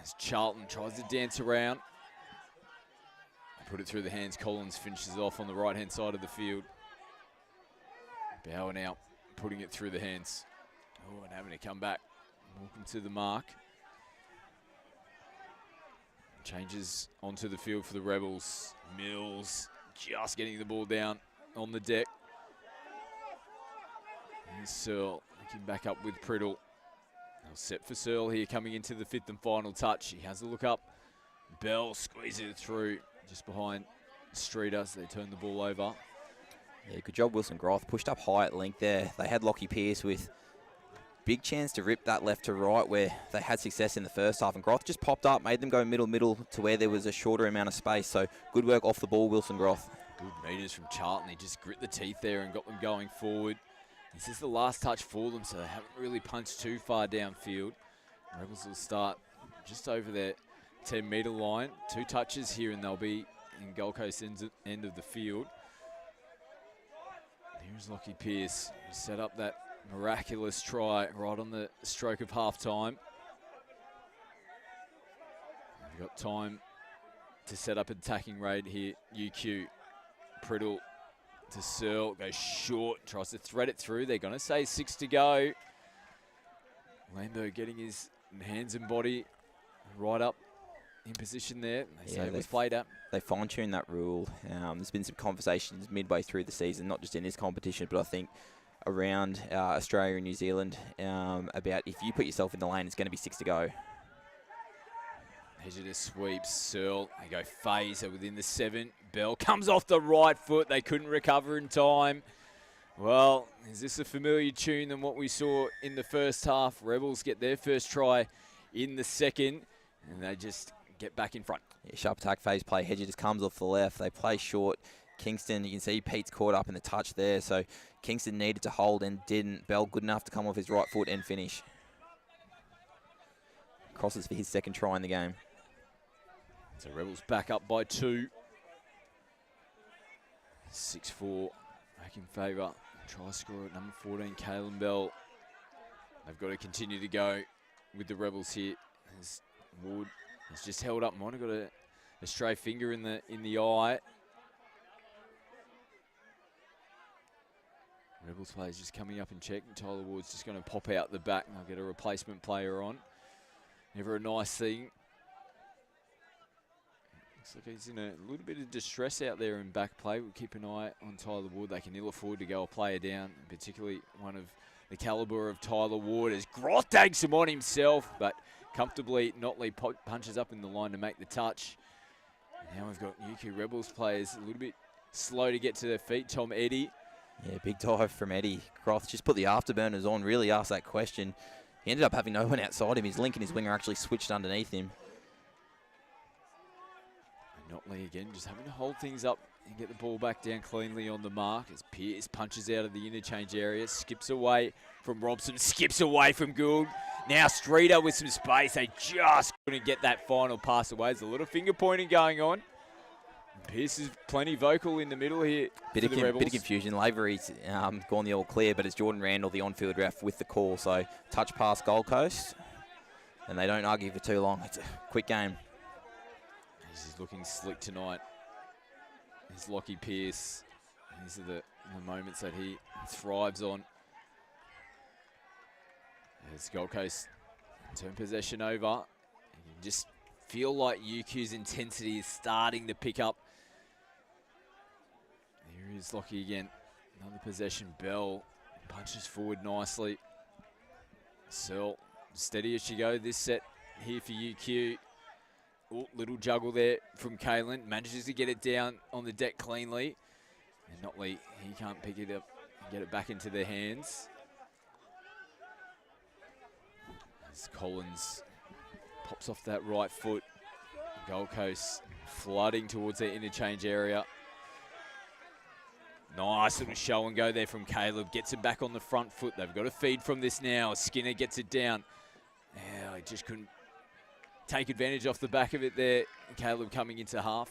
Speaker 2: as Charlton tries to dance around. Put it through the hands. Collins finishes off on the right-hand side of the field. Bauer now putting it through the hands. Oh, and having to come back. Welcome to the mark. Changes onto the field for the Rebels. Mills just getting the ball down on the deck. And Searle looking back up with Priddle. They'll set for Searle here coming into the 5th and final touch. He has a look up. Bell squeezes it through just behind Streeter as they turn the ball over.
Speaker 3: Yeah, good job, Wilson Groth. Pushed up high at length there. They had Lockie Pearce with big chance to rip that left to right where they had success in the first half. And Groth just popped up, made them go middle to where there was a shorter amount of space. So good work off the ball, Wilson Groth.
Speaker 2: Good meters from Charlton. He just grit the teeth there and got them going forward. This is the last touch for them, so they haven't really punched too far downfield. Rebels will start just over their 10-metre line. 2 touches here and they'll be in Gold Coast end of the field. Here's Lockie Pearce. He set up that miraculous try right on the stroke of half-time. We've got time to set up an attacking raid here. UQ, Priddle to Searle, goes short, tries to thread it through. They're going to say 6 to go. Lambo getting his hands and body right up in position there. They say it was played up.
Speaker 3: They fine-tuned that rule. There's been some conversations midway through the season, not just in this competition, but I think around Australia and New Zealand about if you put yourself in the lane, it's going to be 6 to go.
Speaker 2: Hedger sweeps Searle. They go phaser within the 7. Bell comes off the right foot. They couldn't recover in time. Well, is this a familiar tune than what we saw in the first half? Rebels get their first try in the second, and they just get back in front.
Speaker 3: Yeah, sharp attack phase play. Hedger just comes off the left. They play short. Kingston, you can see Pete's caught up in the touch there. So Kingston needed to hold and didn't. Bell good enough to come off his right foot and finish. Crosses for his second try in the game.
Speaker 2: So Rebels back up by 2. 6-4 back in favour. Try scorer at number 14, Kalen Bell. They've got to continue to go with the Rebels here. As Wood has just held up. Might have got a stray finger in the eye. Rebels players just coming up and checking. Tyler Ward's just going to pop out the back and they'll get a replacement player on. Never a nice thing. Looks like he's in a little bit of distress out there in back play. We'll keep an eye on Tyler Ward. They can ill afford to go a player down, particularly one of the calibre of Tyler Ward, as Groth takes him on himself, but comfortably Notley punches up in the line to make the touch. And now we've got UQ Rebels players a little bit slow to get to their feet. Tom Eddy.
Speaker 3: Yeah, big dive from Eddie. Groth just put the afterburners on, really asked that question. He ended up having no one outside him. His link and his winger actually switched underneath him.
Speaker 2: And Notley again just having to hold things up and get the ball back down cleanly on the mark as Pierce punches out of the interchange area, skips away from Robson, skips away from Gould. Now Streeter with some space. They just couldn't get that final pass away. There's a little finger pointing going on. Pierce is plenty vocal in the middle here.
Speaker 3: Bit of confusion. Lavery's gone the all clear, but it's Jordan Randall, the on-field ref, with the call. So touch pass Gold Coast, and they don't argue for too long. It's a quick game.
Speaker 2: He's looking slick tonight. He's Lockie Pierce. These are the moments that he thrives on. As Gold Coast turn possession over, you can just feel like UQ's intensity is starting to pick up. Here is Lockie again. Another possession. Bell punches forward nicely. Searle steady as she goes this set here for UQ. Ooh, little juggle there from Kalen. Manages to get it down on the deck cleanly. And Notley, he can't pick it up and get it back into their hands. As Collins pops off that right foot. Gold Coast flooding towards their interchange area. Nice little show and go there from Caleb. Gets it back on the front foot. They've got to feed from this now. Skinner gets it down. Yeah, he just couldn't take advantage off the back of it there. Caleb coming into half.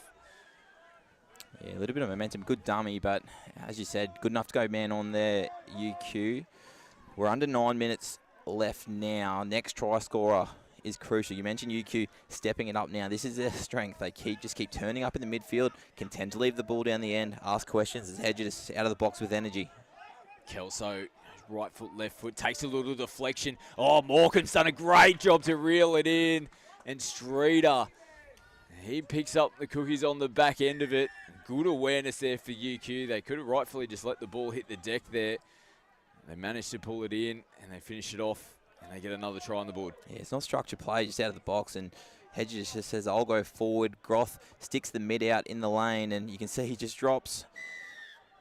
Speaker 3: Yeah, a little bit of momentum. Good dummy, but as you said, good enough to go man on there, UQ. We're under 9 minutes left now. Next try scorer is crucial. You mentioned UQ stepping it up now. This is their strength. They just keep turning up in the midfield, can tend to leave the ball down the end, ask questions as Hedges out of the box with energy.
Speaker 2: Kelso, right foot, left foot, takes a little deflection. Oh, Morecambe's done a great job to reel it in. And Streeter, he picks up the cookies on the back end of it. Good awareness there for UQ. They could have rightfully just let the ball hit the deck there. They managed to pull it in and they finish it off. And they get another try on the board.
Speaker 3: Yeah, it's not structured play, just out of the box. And Hedges just says, I'll go forward. Groth sticks the mid out in the lane. And you can see he just drops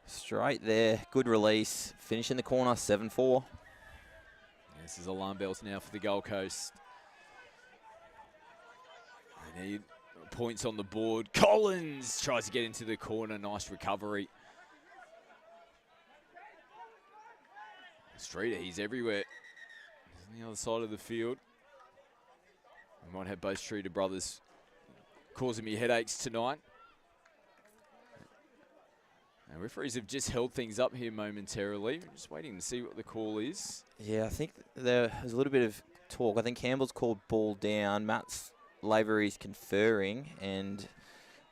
Speaker 3: straight there. Good release. Finish in the corner, 7-4.
Speaker 2: This is alarm bells now for the Gold Coast. They need points on the board. Collins tries to get into the corner. Nice recovery. Streeter, he's everywhere. On the other side of the field. We might have both Streeter brothers causing me headaches tonight. Now, referees have just held things up here momentarily. We're just waiting to see what the call is.
Speaker 3: Yeah, I think there's a little bit of talk. I think Campbell's called ball down. Matt's Lavery's conferring, and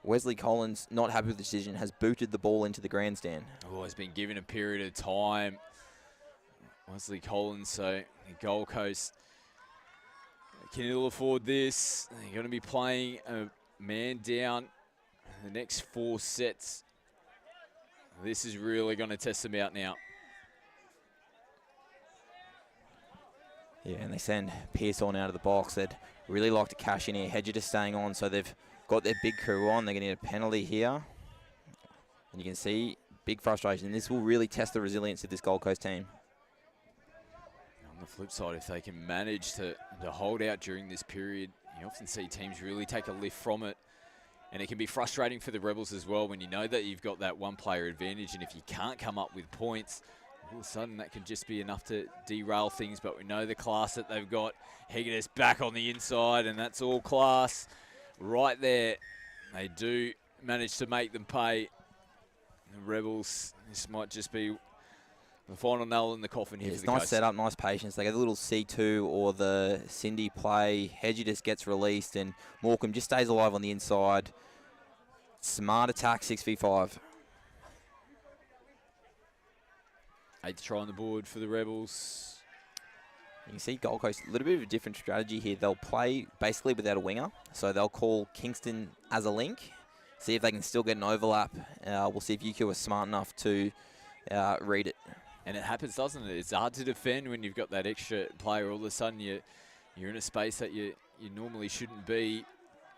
Speaker 3: Wesley Collins, not happy with the decision, has booted the ball into the grandstand.
Speaker 2: Oh, he's been given a period of time. Wesley Collins, so the Gold Coast can ill afford this. They're going to be playing a man down in the next 4 sets. This is really going to test them out now.
Speaker 3: Yeah, and they send Pierce on out of the box. They'd really like to cash in here. Hedger just staying on, so they've got their big crew on. They're going to need a penalty here. And you can see big frustration. This will really test the resilience of this Gold Coast team.
Speaker 2: On the flip side, if they can manage to hold out during this period, you often see teams really take a lift from it. And it can be frustrating for the Rebels as well when you know that you've got that one player advantage, and if you can't come up with points, All of a sudden, that could just be enough to derail things, but we know the class that they've got. Hegetis back on the inside, and that's all class right there. They do manage to make them pay. The Rebels, this might just be the final nail in the coffin here for the
Speaker 3: nice
Speaker 2: Coast.
Speaker 3: setup, nice patience. They get the little C2 or the Cindy play. Hegetis gets released, and Morecambe just stays alive on the inside. Smart attack, 6v5.
Speaker 2: 8th try on the board for the Rebels.
Speaker 3: You can see Gold Coast, a little bit of a different strategy here. They'll play basically without a winger. So they'll call Kingston as a link, see if they can still get an overlap. We'll see if UQ are smart enough to read it.
Speaker 2: And it happens, doesn't it? It's hard to defend when you've got that extra player. All of a sudden, you're in a space that you normally shouldn't be.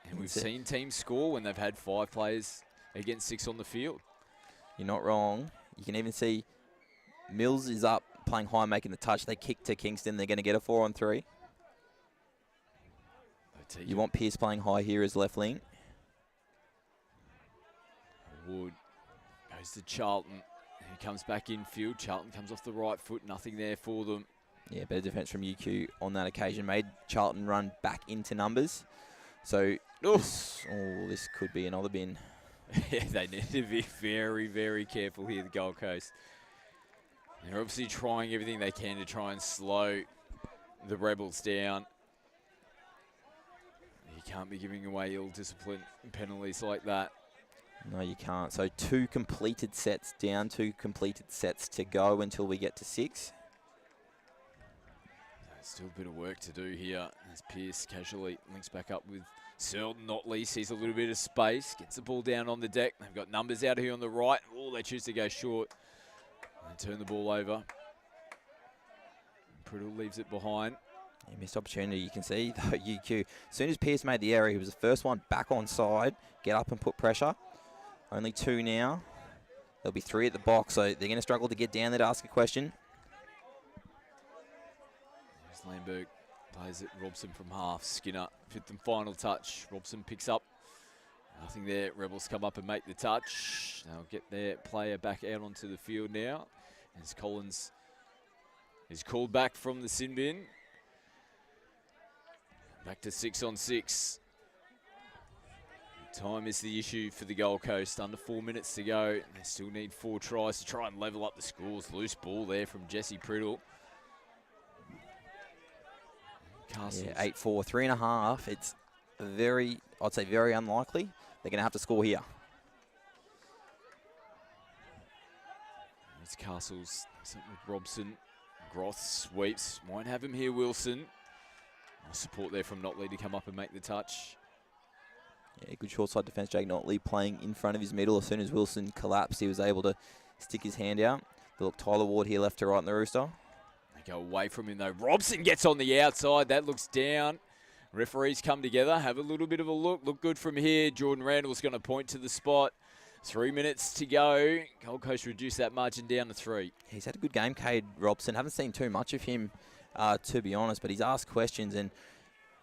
Speaker 2: And we've seen teams score when they've had 5 players against 6 on the field.
Speaker 3: You're not wrong. You can even see Mills is up, playing high, making the touch. They kick to Kingston. They're going to get a 4-on-3. You want Pearce playing high here as left link.
Speaker 2: Wood goes to Charlton. He comes back infield. Charlton comes off the right foot. Nothing there for them.
Speaker 3: Yeah, better defence from UQ on that occasion. Made Charlton run back into numbers. So this could be another bin.
Speaker 2: Yeah, they need to be very, very careful here, the Gold Coast. They're obviously trying everything they can to try and slow the Rebels down. You can't be giving away ill-discipline penalties like that.
Speaker 3: No, you can't. So 2 completed sets down, 2 completed sets to go until we get to 6.
Speaker 2: Still a bit of work to do here as Pearce casually links back up with Selden. Notley sees a little bit of space, gets the ball down on the deck. They've got numbers out here on the right. Oh, they choose to go short and turn the ball over. Priddle leaves it behind.
Speaker 3: Yeah, missed opportunity. You can see though UQ. As soon as Pearce made the error, he was the first one back on side, get up and put pressure. Only 2 now. There'll be 3 at the box, so they're going to struggle to get down there to ask a question.
Speaker 2: Lamberg plays it. Robson from half. Skinner, 5th and final touch. Robson picks up. Nothing there. Rebels come up and make the touch. They'll get their player back out onto the field now as Collins is called back from the sin bin. Back to 6-on-6. Time is the issue for the Gold Coast. Under 4 minutes to go. They still need 4 tries to try and level up the scores. Loose ball there from Jesse Priddle. Castles.
Speaker 3: Yeah, 8-4, 3.5. It's I'd say very unlikely. They're going to have to score here.
Speaker 2: It's Castles. Something with Robson. Groth sweeps. Won't have him here, Wilson. Nice support there from Notley to come up and make the touch.
Speaker 3: Yeah, good short side defence. Jake Notley playing in front of his middle. As soon as Wilson collapsed, he was able to stick his hand out. Look, Tyler Ward here left to right in the rooster.
Speaker 2: They go away from him though. Robson gets on the outside. That looks down. Referees come together, have a little bit of a look. Look good from here. Jordan Randall's going to point to the spot. 3 minutes to go. Gold Coast reduce that margin down to 3.
Speaker 3: He's had a good game, Cade Robson. Haven't seen too much of him, to be honest, but he's asked questions and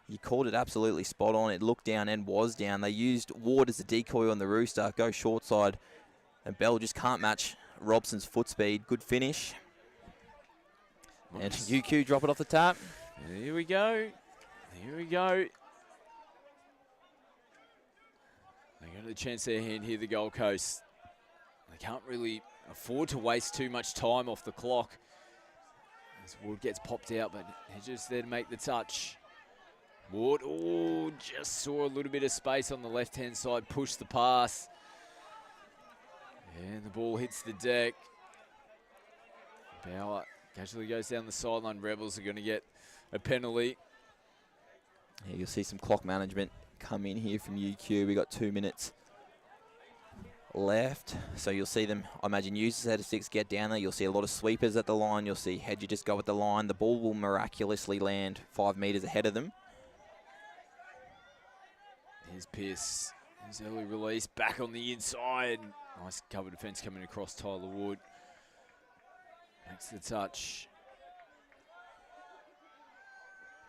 Speaker 3: he called it absolutely spot on. It looked down and was down. They used Ward as a decoy on the rooster, go short side, and Bell just can't match Robson's foot speed. Good finish. And UQ drop it off the tap.
Speaker 2: Here we go. Here we go. They got a chance their hand here, the Gold Coast. They can't really afford to waste too much time off the clock. As Ward gets popped out, but he's just there to make the touch. Ward, oh, just saw a little bit of space on the left-hand side, pushed the pass. And the ball hits the deck. Bauer casually goes down the sideline. Rebels are going to get a penalty.
Speaker 3: Yeah, you'll see some clock management come in here from UQ. We got 2 minutes left. So you'll see them, I imagine, use the set of 6, get down there. You'll see a lot of sweepers at the line. You'll see Hedger just go at the line. The ball will miraculously land 5 metres ahead of them.
Speaker 2: Here's Pearce. His early release back on the inside. Nice cover defence coming across Tyler Wood. Makes the touch.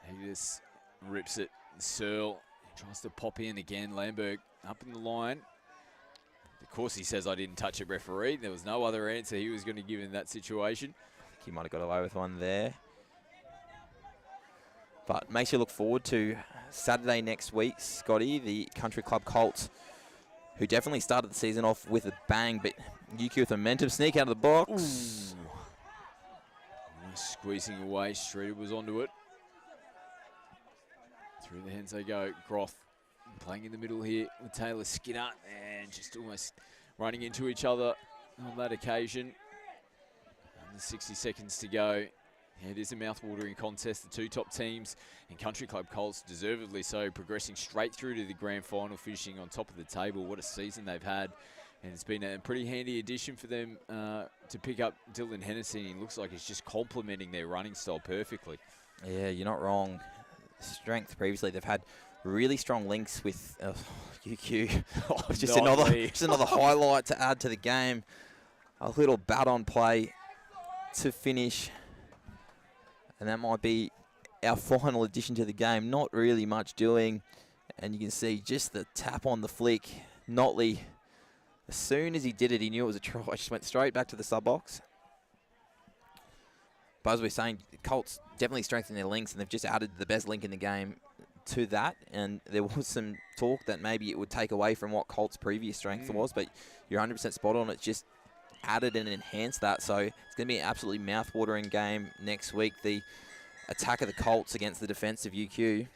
Speaker 2: He just rips it. Searle tries to pop in again. Lamberg up in the line. Of course, he says, I didn't touch it, referee. There was no other answer he was going to give in that situation.
Speaker 3: He might have got away with one there. But makes you look forward to Saturday next week, Scotty, the Country Club Colts, who definitely started the season off with a bang, but UQ with momentum, sneak out of the box.
Speaker 2: Ooh. Squeezing away, Streeter was onto it. Through the hands they go. Groth playing in the middle here with Taylor Skinner, and just almost running into each other on that occasion. Under 60 seconds to go. It is a mouth-watering contest. The two top teams in Country Club Colts, deservedly so, progressing straight through to the grand final, finishing on top of the table. What a season they've had. And it's been a pretty handy addition for them to pick up Dylan Hennessy. He looks like he's just complementing their running style perfectly.
Speaker 3: Yeah, you're not wrong. Strength previously, they've had really strong links with UQ. just another highlight to add to the game. A little bat-on play to finish. And that might be our final addition to the game. Not really much doing. And you can see just the tap on the flick. Notley, as soon as he did it, he knew it was a try. Just went straight back to the sub-box. But as we're saying, Colts definitely strengthened their links, and they've just added the best link in the game to that. And there was some talk that maybe it would take away from what Colts' previous strength was, but you're 100% spot on. It's just added and enhanced that. So it's going to be an absolutely mouth-watering game next week. The attack of the Colts against the defense of UQ.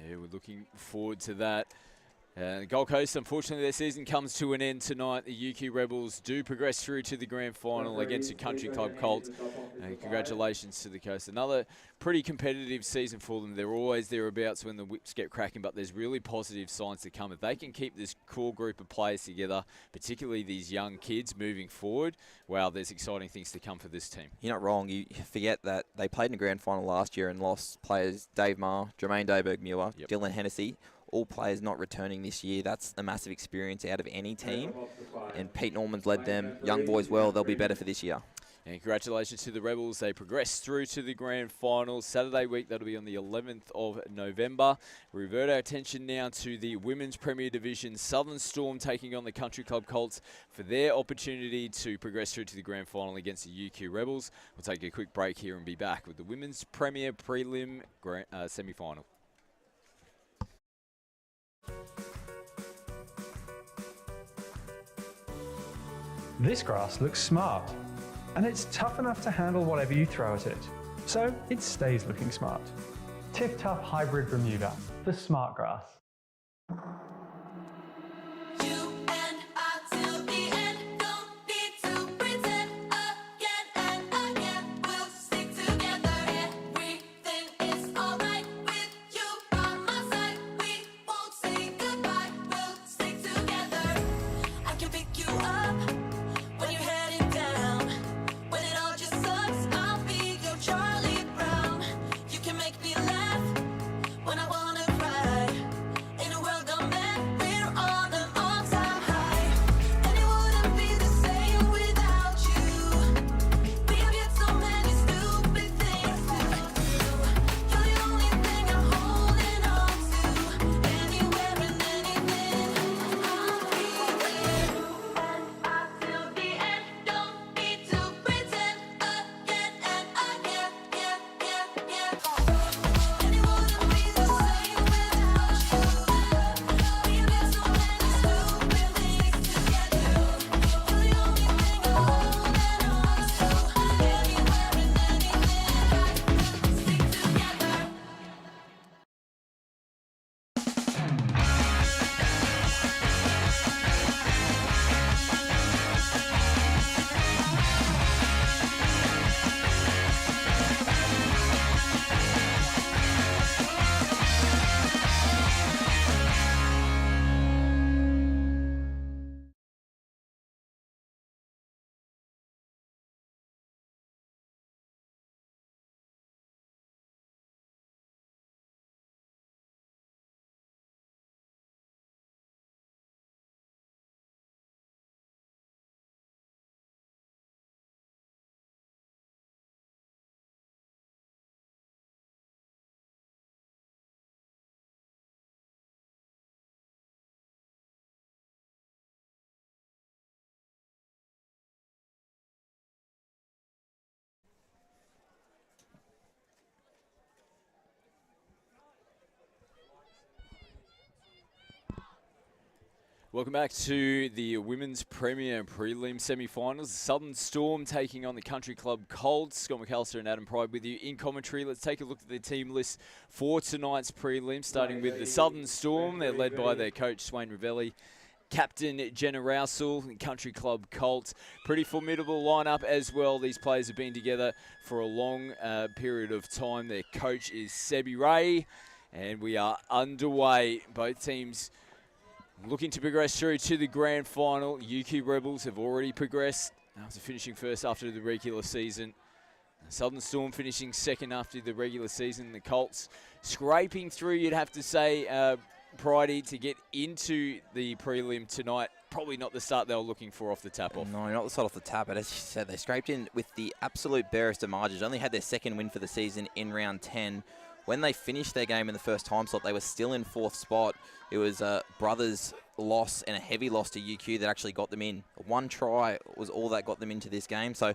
Speaker 2: Yeah, we're looking forward to that. Gold Coast, unfortunately, their season comes to an end tonight. The UQ Rebels do progress through to the grand final against the Country Club Colts. Congratulations to the Coast. Another pretty competitive season for them. They're always thereabouts when the whips get cracking, but there's really positive signs to come. If they can keep this core group of players together, particularly these young kids moving forward, wow, there's exciting things to come for this team.
Speaker 3: You're not wrong. You forget that they played in the grand final last year and lost players Dave Marr, Jermaine Dayberg-Muir, Dylan Hennessy. All players not returning this year. That's a massive experience out of any team. And Pete Norman's led them. Young boys well. They'll be better for this year.
Speaker 2: And congratulations to the Rebels. They progress through to the grand final. Saturday week, that'll be on the 11th of November. We revert our attention now to the Women's Premier Division. Southern Storm taking on the Country Club Colts for their opportunity to progress through to the grand final against the UQ Rebels. We'll take a quick break here and be back with the Women's Premier Prelim semi-final.
Speaker 4: This grass looks smart, and it's tough enough to handle whatever you throw at it, so it stays looking smart. Tip Tough Hybrid Bermuda, the smart grass.
Speaker 5: When I wanna cry, in a world gone mad.
Speaker 2: Welcome back to the Women's Premier Prelim semi-finals. Southern Storm taking on the Country Club Colts. Scott McAllister and Adam Pride with you in commentary. Let's take a look at the team list for tonight's prelim, starting with the Southern Storm. They're led by their coach, Swain Ravelli, captain Jenna Rousel, and Country Club Colts. Pretty formidable lineup as well. These players have been together for a long period of time. Their coach is Sebi Ray, and we are underway. Both teams looking to progress through to the grand final. UQ Rebels have already progressed after finishing first after the regular season. Southern Storm finishing second after the regular season. The Colts scraping through, you'd have to say, Pridey, to get into the prelim tonight. Probably not the start they were looking for off the tap off.
Speaker 3: No, not the start off the tap, but as you said, they scraped in with the absolute barest of margins. Only had their second win for the season in round 10. When they finished their game in the first time slot, they were still in fourth spot. It was a brothers loss and a heavy loss to UQ that actually got them in. One try was all that got them into this game. So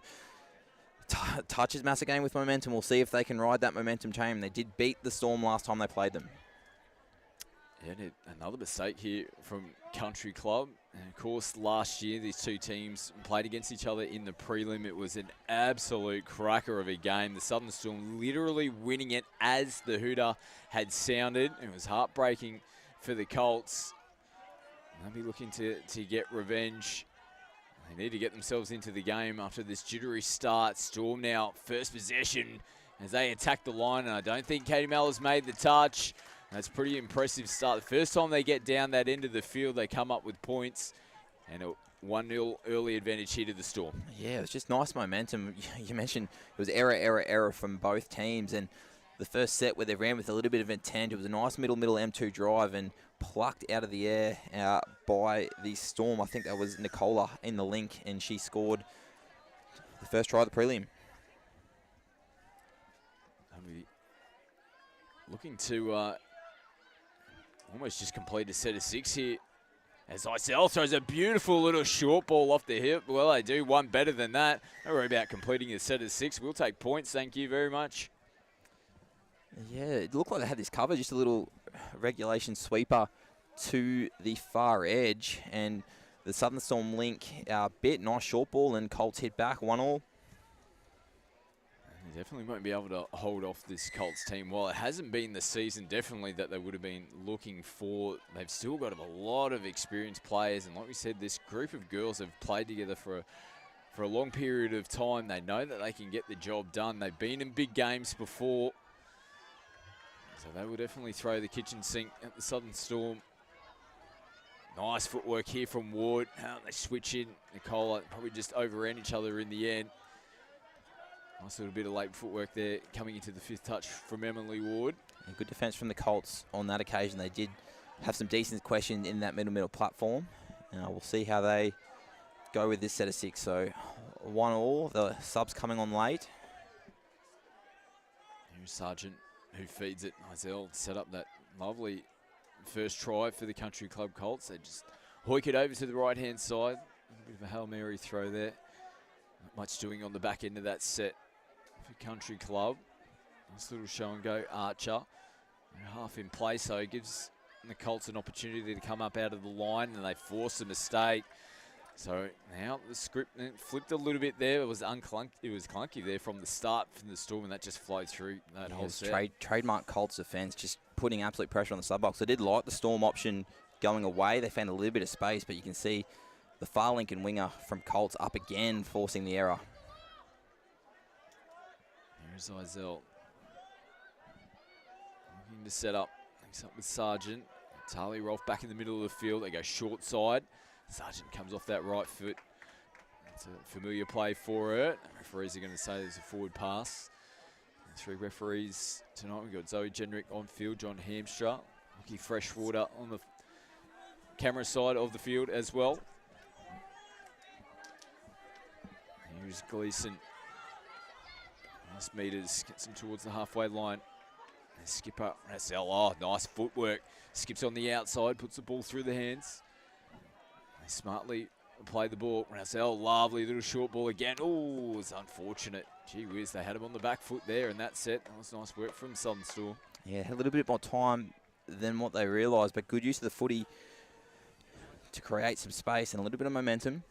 Speaker 3: Touches massive game with momentum. We'll see if they can ride that momentum chain. They did beat the Storm last time they played them.
Speaker 2: Yeah, another mistake here from Country Club. And of course, last year, these two teams played against each other in the prelim. It was an absolute cracker of a game. The Southern Storm literally winning it as the hooter had sounded. It was heartbreaking for the Colts. They'll be looking to get revenge. They need to get themselves into the game after this jittery start. Storm now first possession as they attack the line. And I don't think Katie Mellor's made the touch. That's a pretty impressive start. The first time they get down that end of the field, they come up with points. And a 1-0 early advantage here to the Storm.
Speaker 3: Yeah, it was just nice momentum. You mentioned it was error from both teams. And the first set where they ran with a little bit of intent, it was a nice middle M2 drive and plucked out of the air by the Storm. I think that was Nicola in the link, and she scored the first try of the prelim.
Speaker 2: Looking to almost just complete a set of 6 here. As Isel throws a beautiful little short ball off the hip. Well, they do one better than that. Don't worry about completing a set of 6. We'll take points. Thank you very much.
Speaker 3: Yeah, it looked like they had this covered. Just a little regulation sweeper to the far edge. And the Southern Storm link bit. Nice short ball, and Colts hit back 1-1.
Speaker 2: They definitely won't be able to hold off this Colts team. While it hasn't been the season, definitely, that they would have been looking for, they've still got a lot of experienced players. And like we said, this group of girls have played together for a long period of time. They know that they can get the job done. They've been in big games before. So they will definitely throw the kitchen sink at the Southern Storm. Nice footwork here from Ward. They switch in. Nicola probably just overran each other in the end. Nice little bit of late footwork there coming into the 5th touch from Emily Ward.
Speaker 3: And good defence from the Colts on that occasion. They did have some decent questions in that middle platform. We'll see how they go with this set of 6. So 1-1. The subs coming on late.
Speaker 2: Here's Sargent, who feeds it. Isel set up that lovely first try for the Country Club Colts. They just hoik it over to the right-hand side. A bit of a Hail Mary throw there. Not much doing on the back end of that set for Country Club. Nice little show and go Archer. Half in play, so it gives the Colts an opportunity to come up out of the line, and they force a mistake. So now the script flipped a little bit there. It was clunky there from the start from the Storm, and that just flowed through that whole set.
Speaker 3: Trademark Colts defence, just putting absolute pressure on the sub box. They did like the Storm option going away. They found a little bit of space, but you can see the far link and winger from Colts up again, forcing the error.
Speaker 2: Here's Isel. Looking to set up. Mix up with Sargent. Tali Rolfe back in the middle of the field. They go short side. Sargent comes off that right foot. It's a familiar play for her. The referees are going to say there's a forward pass. 3 referees tonight. We've got Zoe Jenrick on field, John Hamstra, Lucky Freshwater on the camera side of the field as well. Here's Gleason. Nice meters, gets him towards the halfway line. And skipper, Rassel, oh, nice footwork. Skips on the outside, puts the ball through the hands. They smartly play the ball. Rassel, lovely little short ball again. Oh, it's unfortunate. Gee whiz, they had him on the back foot there in that set. That was nice work from Southern Storm.
Speaker 3: Yeah, had a little bit more time than what they realised, but good use of the footy to create some space and a little bit of momentum.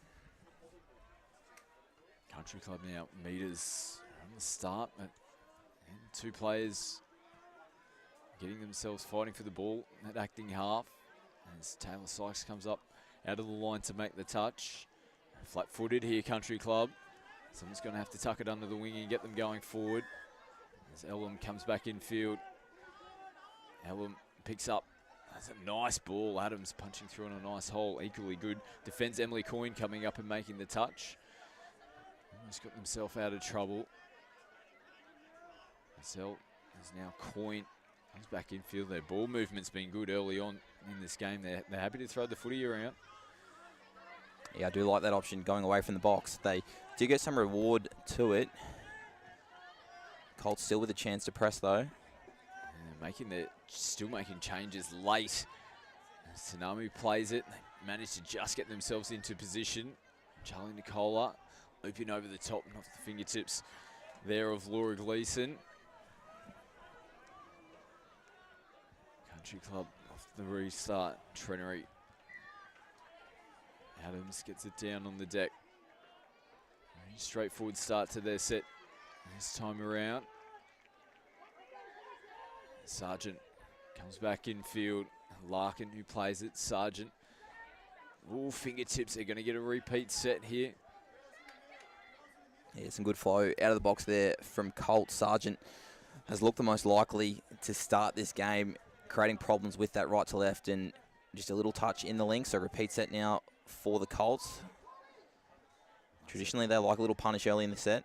Speaker 2: Country Club now meters on the start, but two players getting themselves fighting for the ball, that acting half, as Taylor Sykes comes up out of the line to make the touch. Flat-footed here, Country Club. Someone's going to have to tuck it under the wing and get them going forward. As Elam comes back in field. Elam picks up. That's a nice ball. Adams punching through on a nice hole. Equally good. Defends Emily Coyne coming up and making the touch. Almost got themselves out of trouble. Marcel is now Coyne. Comes back in field. Their ball movement's been good early on in this game. They're happy to throw the footy around.
Speaker 3: Yeah, I do like that option, going away from the box. They do get some reward to it. Colts still with a chance to press, though.
Speaker 2: Still making changes late. Tsunami plays it. They manage to just get themselves into position. Charlie Nicola looping over the top and off the fingertips there of Laura Gleeson. Country Club off the restart. Trenery. Adams gets it down on the deck. Very straightforward start to their set this time around. Sargent comes back in field. Larkin who plays it. Sargent. Ooh, fingertips. They're going to get a repeat set here.
Speaker 3: Yeah, some good flow out of the box there from Colts. Sargent has looked the most likely to start this game, creating problems with that right to left and just a little touch in the link. So repeat set now for the Colts. Traditionally, they like a little punish early in the set.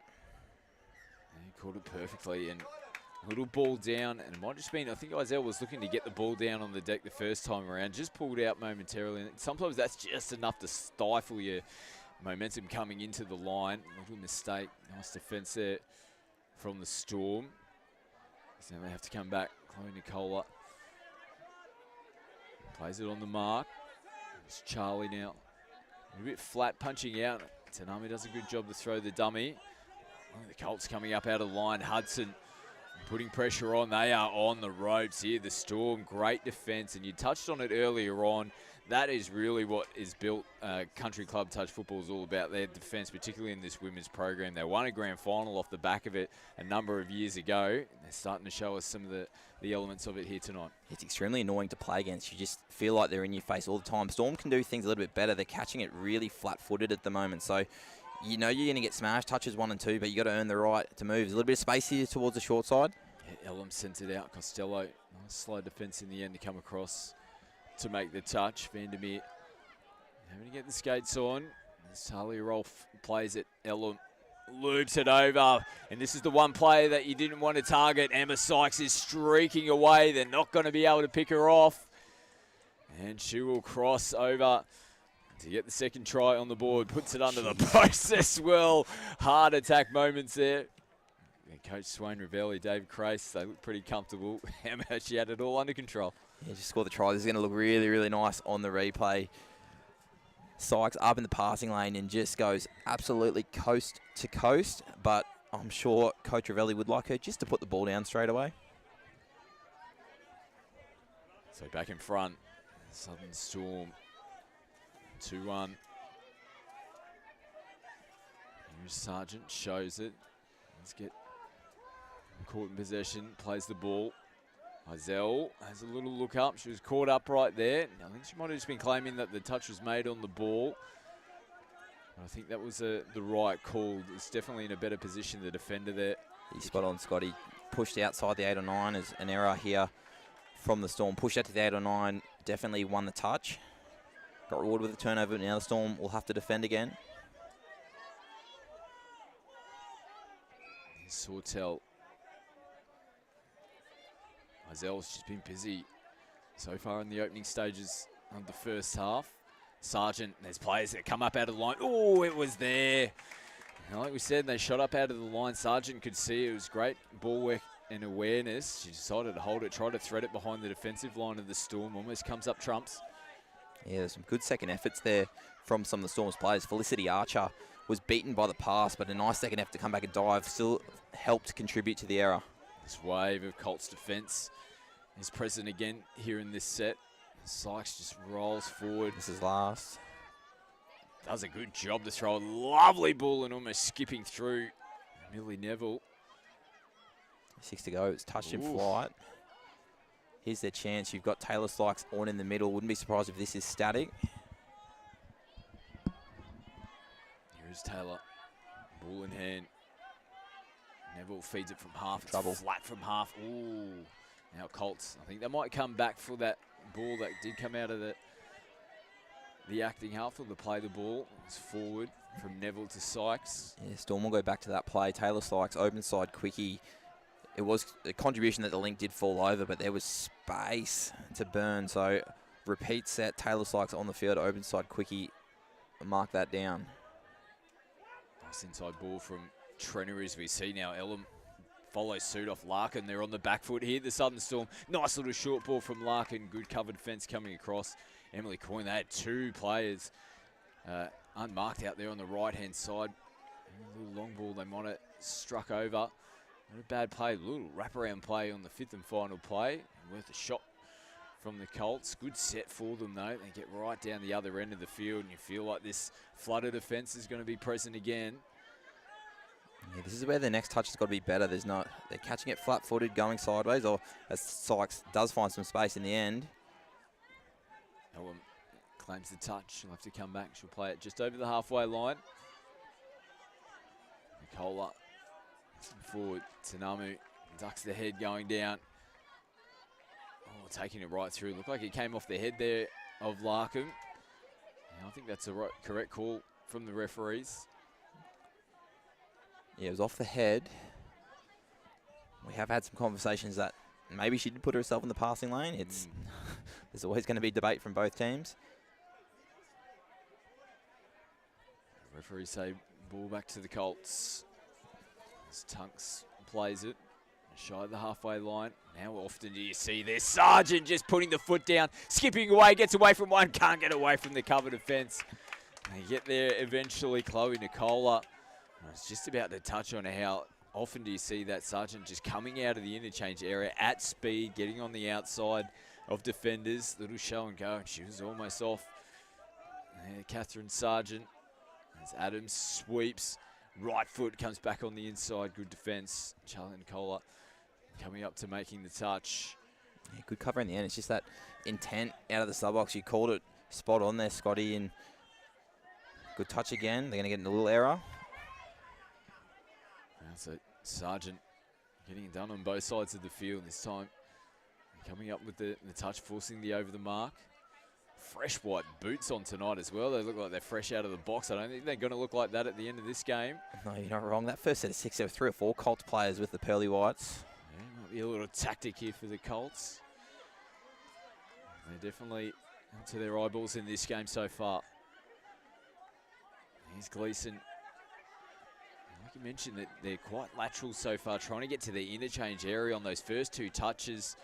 Speaker 2: And he caught it perfectly, and a little ball down, and it might just been, I think Isaiah was looking to get the ball down on the deck the first time around, just pulled out momentarily. And sometimes that's just enough to stifle your momentum coming into the line. A little mistake. Nice defense there from the Storm. So now they have to come back. Chloe Nicola plays it on the mark. It's Charlie now. A bit flat punching out. Tanami does a good job to throw the dummy. Oh, the Colts coming up out of line. Hudson putting pressure on. They are on the ropes here. The Storm, great defense. And you touched on it earlier on. That is really what is built Country Club touch football is all about, their defence, particularly in this women's program. They won a grand final off the back of it a number of years ago. They're starting to show us some of the elements of it here tonight. It's
Speaker 3: extremely annoying to play against. You just feel like they're in your face all the time. Storm can do things a little bit better. They're catching it really flat-footed at the moment. So you know you're going to get smashed, touches 1 and 2, but you got to earn the right to move. There's a little bit of space here towards the short side.
Speaker 2: Yeah, Elam sent it out. Costello, nice slow defence in the end to come across to make the touch. Vandermeer having to get the skates on. Talia Rolfe plays it. Elam loops it over. And this is the one player that you didn't want to target. Emma Sykes is streaking away. They're not going to be able to pick her off. And she will cross over to get the second try on the board. Puts it under the post as well. Hard attack moments there. And Coach Swain Ravelli, David Crace, they look pretty comfortable. Emma, she had it all under control.
Speaker 3: Yeah, just scored the try. This is going to look really, really nice on the replay. Sykes up in the passing lane and just goes absolutely coast to coast. But I'm sure Coach Ravelli would like her just to put the ball down straight away.
Speaker 2: So back in front, Southern Storm, 2-1. Here's Sargent, shows it. Let's get caught in possession, plays the ball. Izell has a little look up. She was caught up right there. I think she might have just been claiming that the touch was made on the ball. But I think that was the right call. It's definitely in a better position, the defender there.
Speaker 3: He's spot on, Scotty. Pushed outside the 8 or 9 is an error here from the Storm. Pushed out to the 8 or 9, definitely won the touch. Got rewarded with a turnover. Now the Storm will have to defend again.
Speaker 2: Sawtell. Izell's just been busy so far in the opening stages of the first half. Sargent, there's players that come up out of the line. Oh, it was there. And like we said, they shot up out of the line. Sargent could see it was great ball work and awareness. She decided to hold it, try to thread it behind the defensive line of the Storm. Almost comes up trumps.
Speaker 3: Yeah, there's some good second efforts there from some of the Storm's players. Felicity Archer was beaten by the pass, but a nice second effort to come back and dive still helped contribute to the error.
Speaker 2: This wave of Colts defence is present again here in this set. Sykes just rolls forward.
Speaker 3: This is last.
Speaker 2: Does a good job to throw a lovely ball and almost skipping through Millie Neville.
Speaker 3: 6 to go. It's touched in
Speaker 2: Oof.
Speaker 3: flight. Here's their chance. You've got Taylor Sykes on in the middle. Wouldn't be surprised if this is static.
Speaker 2: Here is Taylor. Ball in hand. Neville feeds it from half. It's
Speaker 3: Trouble.
Speaker 2: flat from half. Ooh. Now Colts. I think they might come back for that ball that did come out of the acting half, or the play the ball. It's forward from Neville to Sykes.
Speaker 3: Yeah, Storm will go back to that play. Taylor Sykes, open side quickie. It was a contribution that the link did fall over, but there was space to burn. So repeat set, Taylor Sykes on the field, open side quickie. Mark that down.
Speaker 2: Nice inside ball from Trenner as we see now. Ellum follows suit off Larkin. They're on the back foot here. The Southern Storm. Nice little short ball from Larkin. Good covered fence coming across. Emily Coyne. They had two players unmarked out there on the right-hand side. A little long ball they might have struck over. Not a bad play. A little wraparound play on the fifth and final play. Worth a shot from the Colts. Good set for them, though. They get right down the other end of the field, and you feel like this flooded defence is going to be present again.
Speaker 3: Yeah, this is where the next touch has got to be better. They're catching it flat-footed, going sideways, or as Sykes does find some space in the end.
Speaker 2: Ellum claims the touch. She'll have to come back. She'll play it just over the halfway line. Nicola forward. Tanamu ducks the head going down. Oh, taking it right through. Looked like it came off the head there of Larkham. I think that's a correct call from the referees.
Speaker 3: Yeah, it was off the head. We have had some conversations that maybe she did put herself in the passing lane. It's there's always going to be debate from both teams.
Speaker 2: Referees say ball back to the Colts. As Tunks plays it. Shy of the halfway line. How often do you see this? Sargent just putting the foot down, skipping away, gets away from one, can't get away from the cover defence. They get there eventually. Chloe Nicola. I was just about to touch on how often do you see that Sargent just coming out of the interchange area at speed, getting on the outside of defenders. Little show and go, and she was almost off. Catherine Sargent, as Adams sweeps. Right foot comes back on the inside. Good defence. Charlie Nicola coming up to making the touch.
Speaker 3: Yeah, good cover in the end. It's just that intent out of the sub box. You called it spot on there, Scotty. And good touch again. They're going to get a little error.
Speaker 2: So Sargent getting it done on both sides of the field this time. Coming up with the touch, forcing the over the mark. Fresh white boots on tonight as well. They look like they're fresh out of the box. I don't think they're going to look like that at the end of this game.
Speaker 3: No, you're not wrong. That first set of 6, there were 3 or 4 Colts players with the pearly whites.
Speaker 2: Yeah, might be a little tactic here for the Colts. They're definitely to their eyeballs in this game so far. Here's Gleeson. Like you mentioned, that they're quite lateral so far, trying to get to the interchange area on those first 2 touches.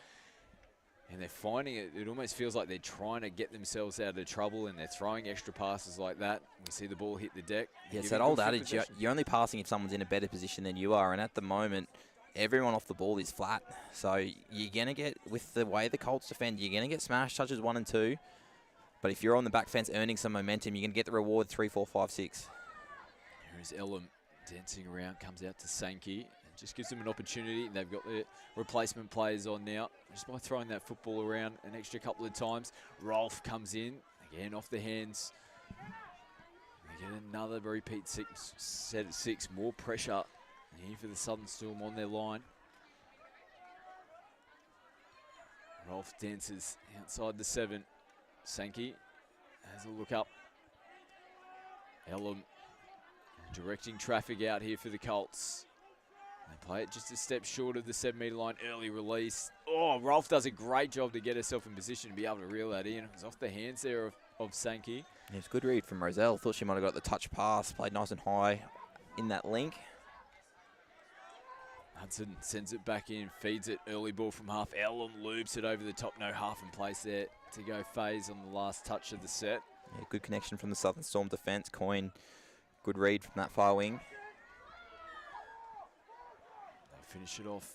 Speaker 2: And they're finding it almost feels like they're trying to get themselves out of trouble, and they're throwing extra passes like that. We see the ball hit the deck.
Speaker 3: Yeah, it's that old adage, you're only passing if someone's in a better position than you are. And at the moment, everyone off the ball is flat. So you're going to get, with the way the Colts defend, you're going to get smash touches 1 and 2. But if you're on the back fence earning some momentum, you're going to get the reward 3, 4, 5, 6.
Speaker 2: Here's Ellum dancing around, comes out to Sankey. Just gives them an opportunity. They've got their replacement players on now. Just by throwing that football around an extra couple of times. Rolf comes in, again off the hands. They get another repeat set of 6. More pressure here for the Southern Storm on their line. Rolf dances outside the 7. Sankey has a look up. Ellum directing traffic out here for the Colts. They play it just a step short of the 7-metre line. Early release. Oh, Rolf does a great job to get herself in position to be able to reel that in. It was off the hands there of Sankey.
Speaker 3: Yeah, it's a good read from Roselle. Thought she might have got the touch pass. Played nice and high in that link.
Speaker 2: Hudson sends it back in, feeds it. Early ball from half. Ellum loops it over the top. No half in place there to go phase on the last touch of the set.
Speaker 3: Yeah, good connection from the Southern Storm defence. Coyne, good read from that far wing.
Speaker 2: Finish it off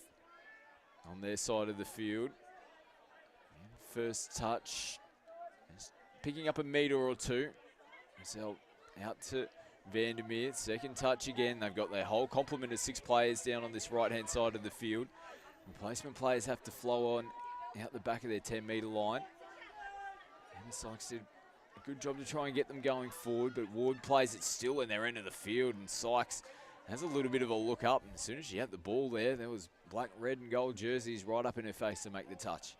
Speaker 2: on their side of the field. First touch picking up a metre or two. So out to Vandermeer, second touch again. They've got their whole complement of 6 players down on this right-hand side of the field. Replacement players have to flow on out the back of their 10-metre line. And the Sykes did a good job to try and get them going forward, but Ward plays it still in their end of the field, and Sykes has a little bit of a look up. And as soon as she had the ball there was black, red and gold jerseys right up in her face to make the touch.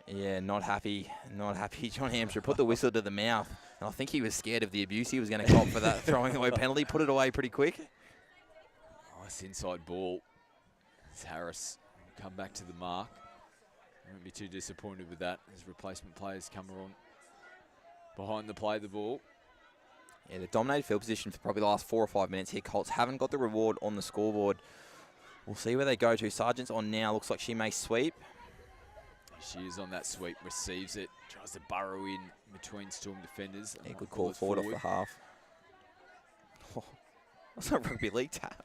Speaker 3: Yeah, not happy. John Hampshire put the whistle to the mouth, and I think he was scared of the abuse he was going to cop for that throwing away penalty. Put it away pretty quick.
Speaker 2: Nice inside ball. As Harris will come back to the mark. Won't be too disappointed with that as replacement players come on behind the play the ball.
Speaker 3: Yeah, they dominated field position for probably the last 4 or 5 minutes here. Colts haven't got the reward on the scoreboard. We'll see where they go to. Sargent's on now. Looks like she may sweep.
Speaker 2: She is on that sweep, receives it, tries to burrow in between Storm defenders.
Speaker 3: Yeah, good call forward off the half. Oh, that's a rugby league tap.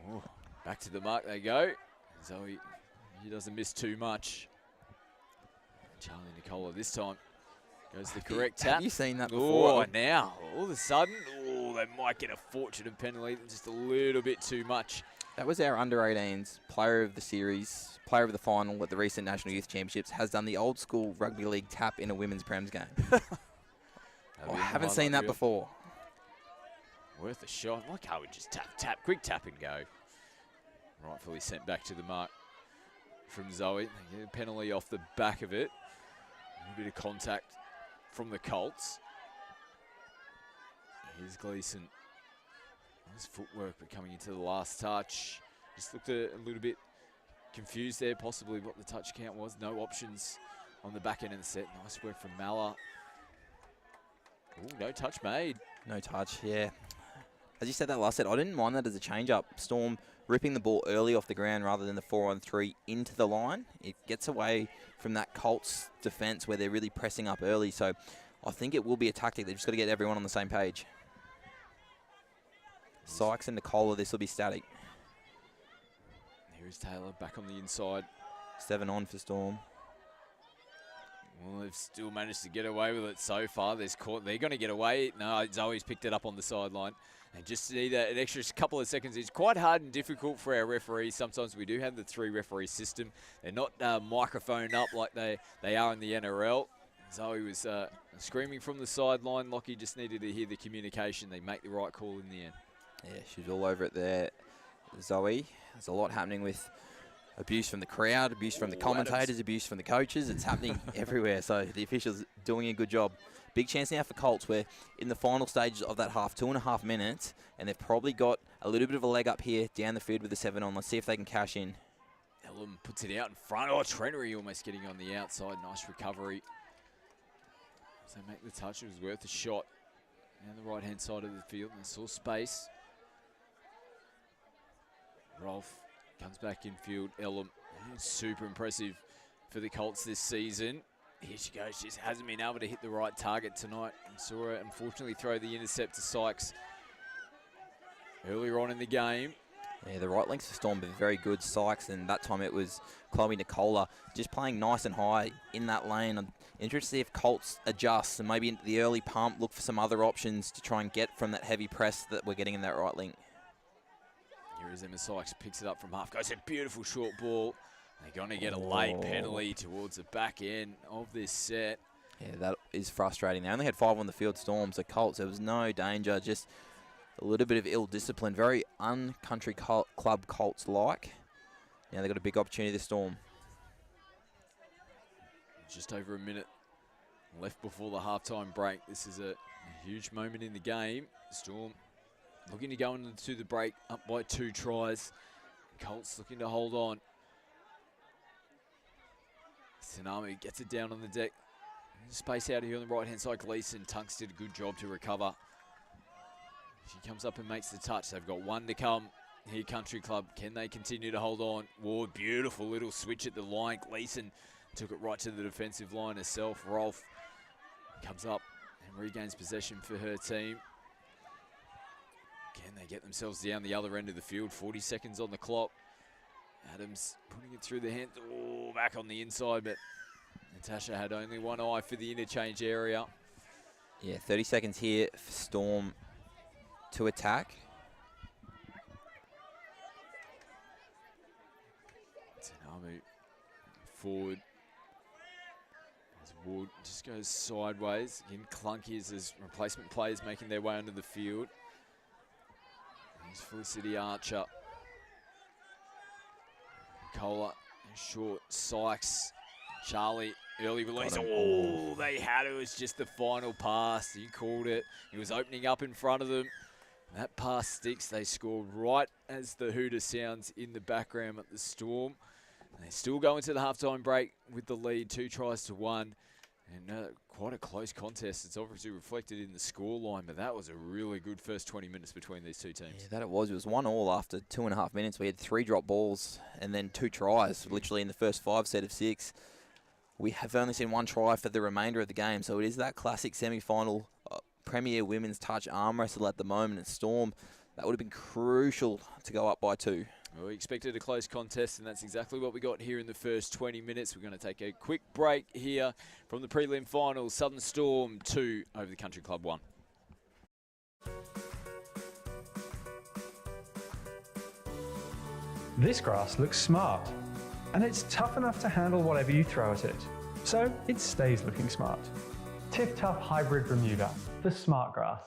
Speaker 2: Oh, back to the mark they go. Zoe, he doesn't miss too much. Charlie Nicola this time goes the correct tap.
Speaker 3: Have you seen that before?
Speaker 2: Oh, now, all of a sudden, they might get a fortunate penalty, just a little bit too much.
Speaker 3: That was our under-18s player of the series, player of the final at the recent National Youth Championships, has done the old school rugby league tap in a women's prems game. I haven't seen that before.
Speaker 2: Worth a shot. Like how we just tap, quick tap and go. Rightfully sent back to the mark from Zoe. They get a penalty off the back of it. A bit of contact from the Colts. Here's Gleeson. Nice footwork, but coming into the last touch. Just looked a little bit confused there, possibly what the touch count was. No options on the back end of the set. Nice work from Malla. Ooh, no touch made.
Speaker 3: No touch, yeah. As you said that last set, I didn't mind that as a change-up. Storm ripping the ball early off the ground rather than the 4-on-3 into the line. It gets away from that Colts defence where they're really pressing up early. So I think it will be a tactic. They've just got to get everyone on the same page. Sykes and Nicola, this will be static.
Speaker 2: Here's Taylor back on the inside.
Speaker 3: 7 on for Storm.
Speaker 2: Well, they've still managed to get away with it so far. They're going to get away. No, Zoe's picked it up on the sideline. And just need an extra couple of seconds. It's quite hard and difficult for our referees. Sometimes we do have the 3-referee system. They're not microphoned up like they are in the NRL. Zoe was screaming from the sideline. Lockie just needed to hear the communication. They make the right call in the end.
Speaker 3: Yeah, she's all over it there, Zoe. There's a lot happening with abuse from the crowd, abuse from the commentators, abuse from the coaches. It's happening everywhere, so the officials doing a good job. Big chance now for Colts. We're in the final stages of that half, 2.5 minutes, and they've probably got a little bit of a leg up here down the field with the 7 on. Let's see if they can cash in.
Speaker 2: Ellum puts it out in front. Oh, Trenery almost getting on the outside. Nice recovery. So make the touch. It was worth a shot. Down the right-hand side of the field. They saw space. Rolf comes back in field. Ellum, super impressive for the Colts this season. Here she goes. She just hasn't been able to hit the right target tonight. And saw her, unfortunately, throw the intercept to Sykes earlier on in the game.
Speaker 3: Yeah, the right links for Storm been very good. Sykes, and that time it was Chloe Nicola just playing nice and high in that lane. I'm interested to see if Colts adjust and maybe into the early pump, look for some other options to try and get from that heavy press that we're getting in that right link.
Speaker 2: Here is Emma Sykes, picks it up from half. Goes a beautiful short ball. They're going to get a late penalty towards the back end of this set.
Speaker 3: Yeah, that is frustrating. They only had 5 on the field, Storm, so Colts, there was no danger, just a little bit of ill discipline. Very un-country club Colts-like. Now they've got a big opportunity this Storm.
Speaker 2: Just over a minute left before the halftime break. This is a huge moment in the game. Storm looking to go into the break up by 2 tries. Colts looking to hold on. Tsunami gets it down on the deck. Space out here on the right-hand side. Gleeson, Tunks did a good job to recover. She comes up and makes the touch. They've got 1 to come here, Country Club. Can they continue to hold on? Ward, beautiful little switch at the line. Gleeson took it right to the defensive line herself. Rolf comes up and regains possession for her team. Can they get themselves down the other end of the field? 40 seconds on the clock. Adams putting it through the hand. Oh, back on the inside, but Natasha had only one eye for the interchange area.
Speaker 3: Yeah, 30 seconds here for Storm to attack.
Speaker 2: Tanamu forward. As Wood just goes sideways. Again, clunky as his replacement players making their way onto the field. Here's Felicity Archer. Cola, short, Sykes, Charlie, early release. Oh, they had it. It was just the final pass. You called it. He was opening up in front of them. That pass sticks. They scored right as the hooter sounds in the background at the Storm. They still go into the halftime break with the lead, 2-1. And quite a close contest. It's obviously reflected in the scoreline, but that was a really good first 20 minutes between these two teams.
Speaker 3: Yeah, that it was. It was 1-1 after 2.5 minutes. We had 3 drop balls and then 2 tries, literally in the first 5 set of 6. We have only seen 1 try for the remainder of the game, so it is that classic semi-final Premier Women's Touch arm wrestle at the moment at Storm. That would have been crucial to go up by 2.
Speaker 2: Well, we expected a close contest, and that's exactly what we got here in the first 20 minutes. We're going to take a quick break here from the prelim finals. Southern Storm 2 over the Country Club 1.
Speaker 4: This grass looks smart, and it's tough enough to handle whatever you throw at it, so it stays looking smart. Tip Tough Hybrid Bermuda, the smart grass.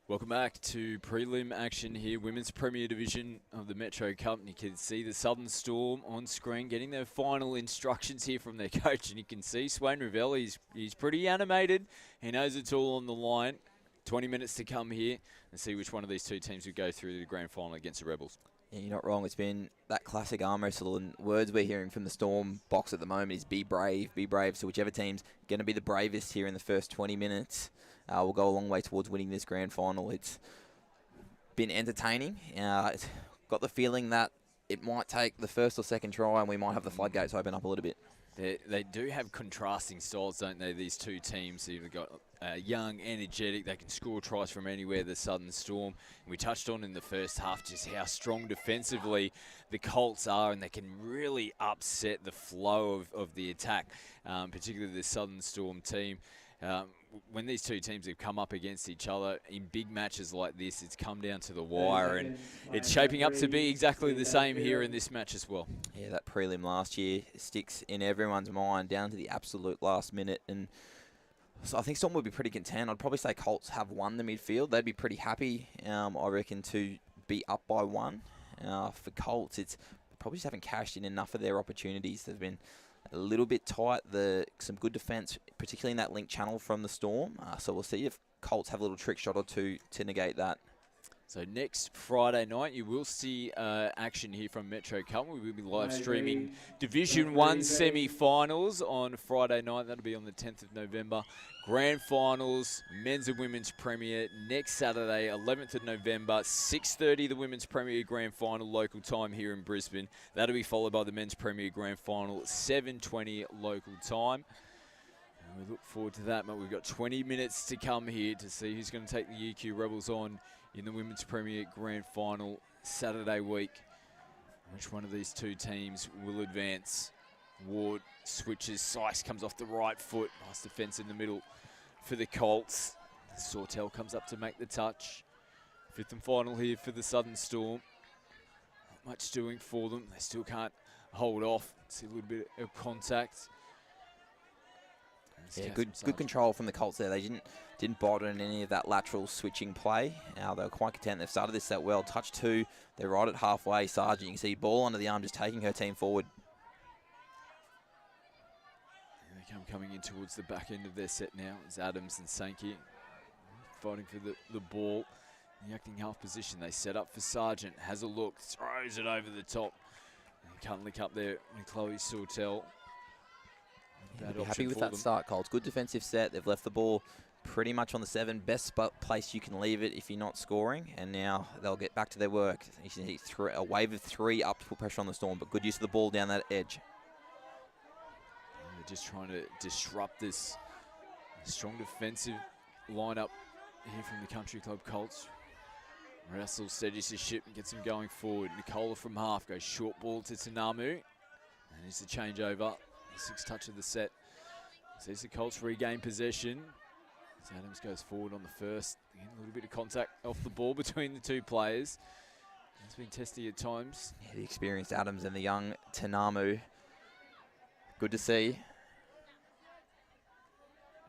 Speaker 2: Welcome back to prelim action here, Women's Premier Division of the Metro Cup. And you can see the Southern Storm on screen getting their final instructions here from their coach. And you can see Swain Ravelli, he's pretty animated. He knows it's all on the line. 20 minutes to come here and see which one of these two teams would go through to the grand final against the Rebels.
Speaker 3: Yeah, you're not wrong. It's been that classic arm wrestle, and words we're hearing from the Storm box at the moment is be brave, be brave. So whichever team's going to be the bravest here in the first 20 minutes will go a long way towards winning this grand final. It's been entertaining. It's got the feeling that it might take the first or second try and we might have the floodgates open up a little bit.
Speaker 2: They do have contrasting styles, don't they, these two teams? They've got young, energetic, they can score tries from anywhere, the Southern Storm. And we touched on in the first half just how strong defensively the Colts are, and they can really upset the flow of the attack, particularly the Southern Storm team. When these two teams have come up against each other in big matches like this, it's come down to the wire, and it's shaping up to be exactly the same here in this match as well.
Speaker 3: Yeah, that prelim last year sticks in everyone's mind down to the absolute last minute, and so I think Storm would be pretty content. I'd probably say Colts have won the midfield. They'd be pretty happy, I reckon, to be up by one. For Colts, it's probably just haven't cashed in enough of their opportunities. They've been a little bit tight. Some good defence, particularly in that link channel from the Storm. So we'll see if Colts have a little trick shot or two to negate that.
Speaker 2: So next Friday night, you will see action here from Metro Cup. We will be live streaming Division 1 semi-finals on Friday night. That'll be on the 10th of November. Grand finals, men's and women's premier, next Saturday, 11th of November, 6:30, the women's premier grand final, local time here in Brisbane. That'll be followed by the men's premier grand final, 7:20 local time. And we look forward to that, but we've got 20 minutes to come here to see who's going to take the UQ Rebels on in the women's premier grand final Saturday week. Which one of these two teams will advance? Ward switches, Sykes comes off the right foot. Nice defence in the middle for the Colts. Sawtell comes up to make the touch. Fifth and final here for the Southern Storm. Not much doing for them. They still can't hold off. See a little bit of contact.
Speaker 3: Yeah, good control from the Colts there. They didn't bother in any of that lateral switching play. Now they were quite content. They've started this set well. Touch two. They're right at halfway. Sargent, you can see ball under the arm, just taking her team forward.
Speaker 2: Coming in towards the back end of their set now. It's Adams and Sankey fighting for the ball. In the acting half position, they set up for Sargent. Has a look, throws it over the top. And can't lick up there with Chloe Sawtell.
Speaker 3: Yeah, happy with that start, Colts. Good defensive set. They've left the ball pretty much on the 7. Best place you can leave it if you're not scoring. And now they'll get back to their work. You see a wave of 3 up to put pressure on the Storm, but good use of the ball down that edge.
Speaker 2: Just trying to disrupt this strong defensive lineup here from the Country Club Colts. Russell steadies his ship and gets him going forward. Nicola from half goes short ball to Tanamu. And it's a changeover. The 6th touch of the set. Sees the Colts regain possession. As Adams goes forward on the first. Again, a little bit of contact off the ball between the two players. It's been testy at times.
Speaker 3: Yeah, the experienced Adams and the young Tanamu. Good to see.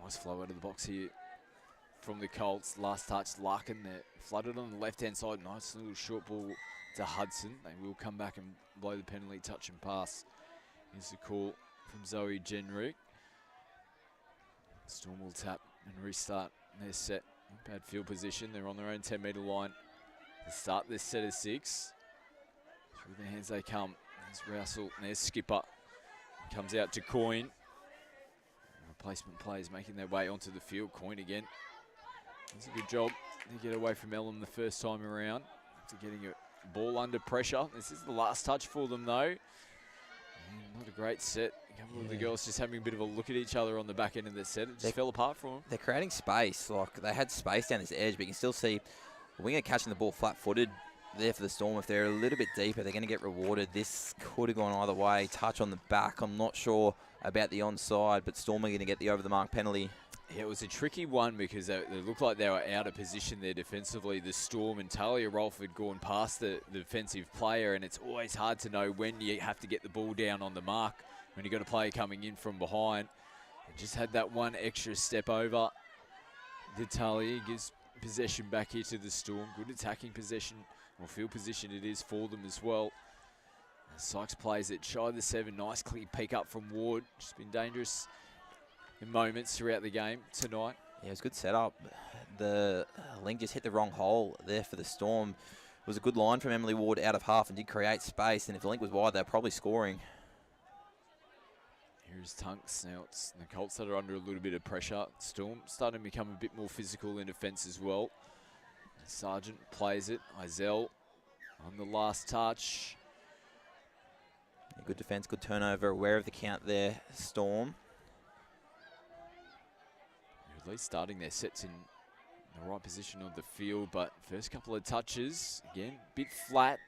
Speaker 2: Nice flow out of the box here from the Colts. Last touch, Larkin there. Flooded on the left-hand side. Nice little short ball to Hudson. They will come back and blow the penalty, touch and pass. Here's the call from Zoe Genrick. Storm will tap and restart their set. Bad field position. They're on their own 10-metre line to start this set of 6. Through their hands they come. There's Rousel and there's Skipper. Comes out to Coyne. Replacement players making their way onto the field. Coyne again. Does a good job to get away from Ellum the first time around. After getting a ball under pressure. This is the last touch for them though. And not a great set. A couple of the girls just having a bit of a look at each other on the back end of the set. It just fell apart for them.
Speaker 3: They're creating space. Like they had space down this edge, but you can still see the winger catching the ball flat-footed there for the Storm. If they're a little bit deeper, they're going to get rewarded. This could have gone either way. Touch on the back. I'm not sure about the onside, but Storm are going to get the over-the-mark penalty.
Speaker 2: Yeah, it was a tricky one because they looked like they were out of position there defensively. The Storm and Talia Rolfe had gone past the defensive player, and it's always hard to know when you have to get the ball down on the mark when you've got a player coming in from behind. They just had that one extra step over. Talia gives possession back here to the Storm. Good attacking possession, or field position it is for them as well. Sykes plays it shy of the 7. Nice clear pick up from Ward. Just been dangerous in moments throughout the game tonight.
Speaker 3: Yeah, it was a good setup. The link just hit the wrong hole there for the Storm. It was a good line from Emily Ward out of half and did create space. And if the link was wide, they're probably scoring.
Speaker 2: Here's Tunks. Now it's the Colts that are under a little bit of pressure. Storm starting to become a bit more physical in defence as well. Sargent plays it. Izell on the last touch.
Speaker 3: Good defence, good turnover, aware of the count there, Storm.
Speaker 2: At least starting their sets in the right position of the field, but first couple of touches, again, bit flat.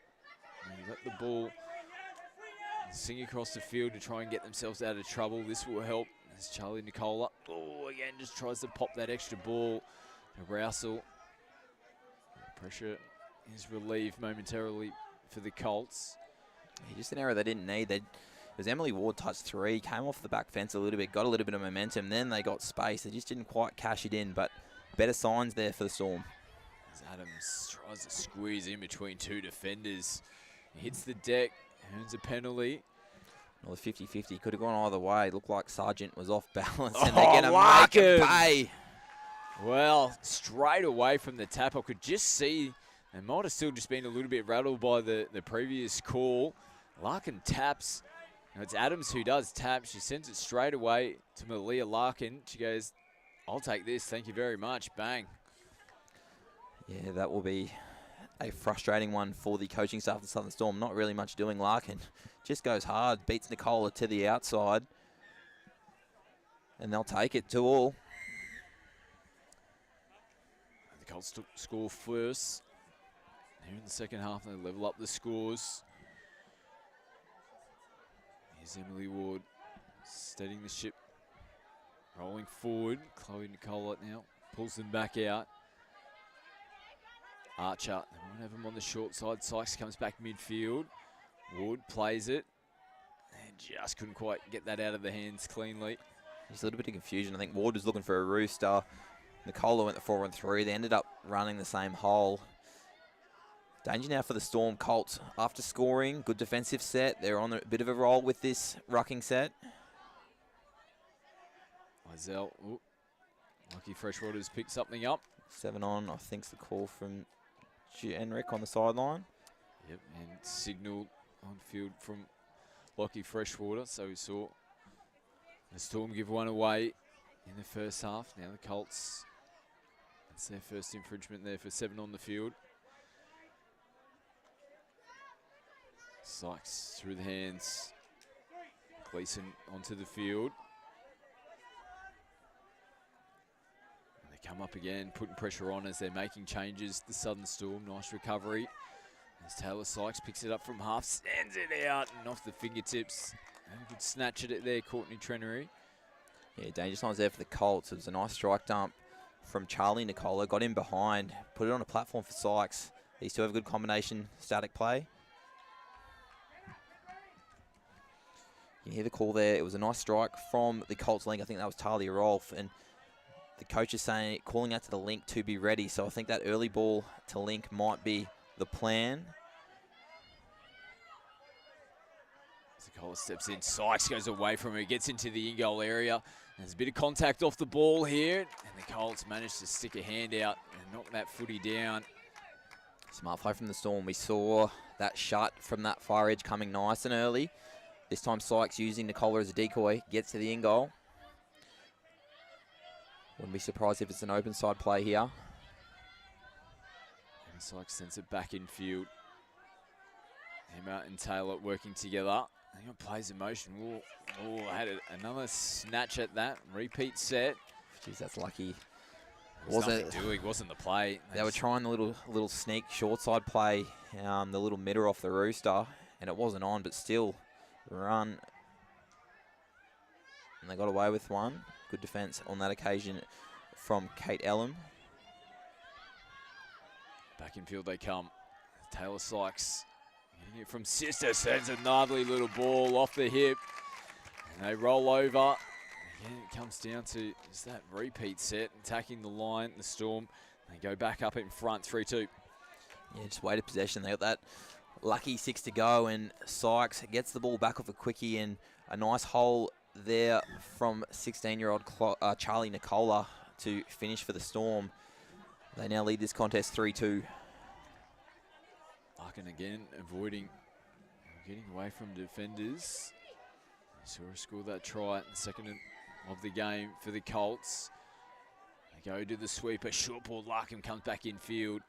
Speaker 2: And you let the ball sing across the field to try and get themselves out of trouble. This will help as Charlie Nicola, again, just tries to pop that extra ball. Rousel. Pressure is relieved momentarily for the Colts.
Speaker 3: Just an error they didn't need. It was Emily Ward touched 3, came off the back fence a little bit, got a little bit of momentum, then they got space. They just didn't quite cash it in, but better signs there for the Storm.
Speaker 2: As Adams tries to squeeze in between 2 defenders. He hits the deck, earns a penalty.
Speaker 3: Well, the 50-50 could have gone either way. It looked like Sargent was off balance, and they're going to make it pay.
Speaker 2: Well, straight away from the tap, I could just see they might have still just been a little bit rattled by the previous call. Larkin taps. Now it's Adams who does tap. She sends it straight away to Malia Larkin. She goes, I'll take this. Thank you very much. Bang.
Speaker 3: Yeah, that will be a frustrating one for the coaching staff of the Southern Storm. Not really much doing. Larkin just goes hard, beats Nicola to the outside. And they'll take it to all.
Speaker 2: The Colts score first. Here in the second half, they level up the scores. Here's Emily Ward steadying the ship, rolling forward. Chloe Nicola now pulls them back out. Archer, they won't have him on the short side. Sykes comes back midfield. Ward plays it and just couldn't quite get that out of the hands cleanly.
Speaker 3: There's a little bit of confusion. I think Ward was looking for a rooster. Nicola went the 4-3. They ended up running the same hole. Danger now for the Storm Colts. After scoring, good defensive set. They're on a bit of a roll with this rucking set.
Speaker 2: Lizelle, Lucky Freshwater's picked something up.
Speaker 3: 7 on, I think's the call from Enric on the sideline.
Speaker 2: Yep, and signalled on field from Lockie Freshwater. So we saw the Storm give one away in the first half. Now the Colts, that's their first infringement there for 7 on the field. Sykes through the hands. Gleason onto the field. And they come up again, putting pressure on as they're making changes. The Southern Storm, nice recovery. As Taylor Sykes picks it up from half, sends it out and off the fingertips. And a good snatch at it there, Courtney Trenery.
Speaker 3: Yeah, danger signs there for the Colts. It was a nice strike dump from Charlie Nicola. Got in behind, put it on a platform for Sykes. These two have a good combination, static play. You can hear the call there. It was a nice strike from the Colts link. I think that was Talia Rolfe. And the coach is saying, calling out to the link to be ready. So I think that early ball to link might be the plan.
Speaker 2: Nicola steps in. Sykes goes away from her, gets into the in-goal area. There's a bit of contact off the ball here. And the Colts managed to stick a hand out and knock that footy down.
Speaker 3: Smart play from the Storm. We saw that shot from that far edge coming nice and early. This time Sykes using Nicola as a decoy, gets to the in-goal. Wouldn't be surprised if it's an open side play here.
Speaker 2: And Sykes sends it back in field. Emma and Taylor working together. Hang on, plays in motion. Had another snatch at that. Repeat set.
Speaker 3: Jeez, that's lucky.
Speaker 2: Wasn't the play.
Speaker 3: They were trying the little sneak short side play, the little mitter off the rooster, and it wasn't on, but still run. And they got away with one. Good defense on that occasion from Kate Ellum.
Speaker 2: Back in field they come. Taylor Sykes getting it from Sister, sends a gnarly little ball off the hip. And they roll over. Again, it comes down to just that repeat set, attacking the line, the Storm. They go back up in front, 3-2.
Speaker 3: Yeah, just weighted possession. They got that lucky 6 to go, and Sykes gets the ball back off a quickie, and a nice hole there from 16-year-old Charlie Nicola to finish for the Storm. They now lead this contest 3-2.
Speaker 2: Larkin again avoiding, getting away from defenders. You saw her score that try in the second of the game for the Colts. They go to the sweeper, short ball, Larkin comes back in field.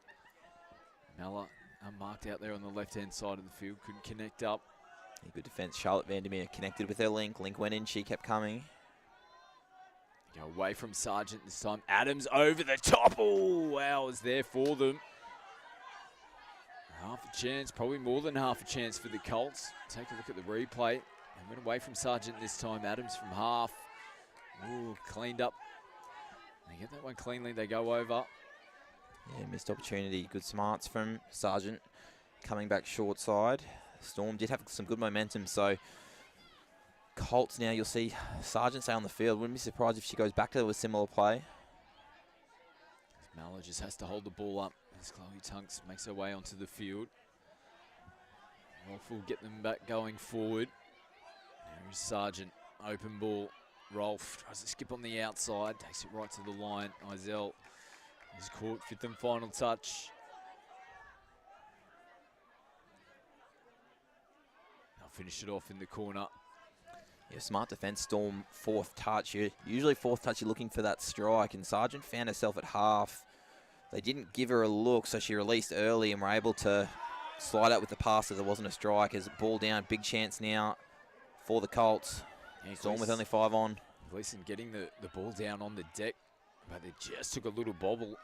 Speaker 2: Mella unmarked out there on the left-hand side of the field, couldn't connect up.
Speaker 3: Yeah, good defence. Charlotte Vandermeer connected with her link. Link went in. She kept coming.
Speaker 2: Go away from Sargent this time. Adams over the top. Oh, wow, is there for them. Half a chance, probably more than half a chance for the Colts. Take a look at the replay. They went away from Sargent this time. Adams from half. Ooh, cleaned up. They get that one cleanly. They go over.
Speaker 3: Yeah, missed opportunity. Good smarts from Sargent. Coming back short side. Storm did have some good momentum, so Colts now, you'll see Sargent stay on the field. Wouldn't be surprised if she goes back to a similar play.
Speaker 2: Malla just has to hold the ball up as Chloe Tunks makes her way onto the field. Rolf will get them back going forward. There's Sargent, open ball. Rolf tries to skip on the outside, takes it right to the line. Izell is caught, fifth and final touch. They'll finish it off in the corner.
Speaker 3: Yeah, smart defence. Storm, fourth touch. Usually fourth touch, you're looking for that strike, and Sargent found herself at half. They didn't give her a look, so she released early and were able to slide out with the pass so there wasn't a strike. As ball down, big chance now for the Colts.
Speaker 2: Yeah,
Speaker 3: Storm with only 5 on.
Speaker 2: Gleason getting the ball down on the deck, but they just took a little bobble.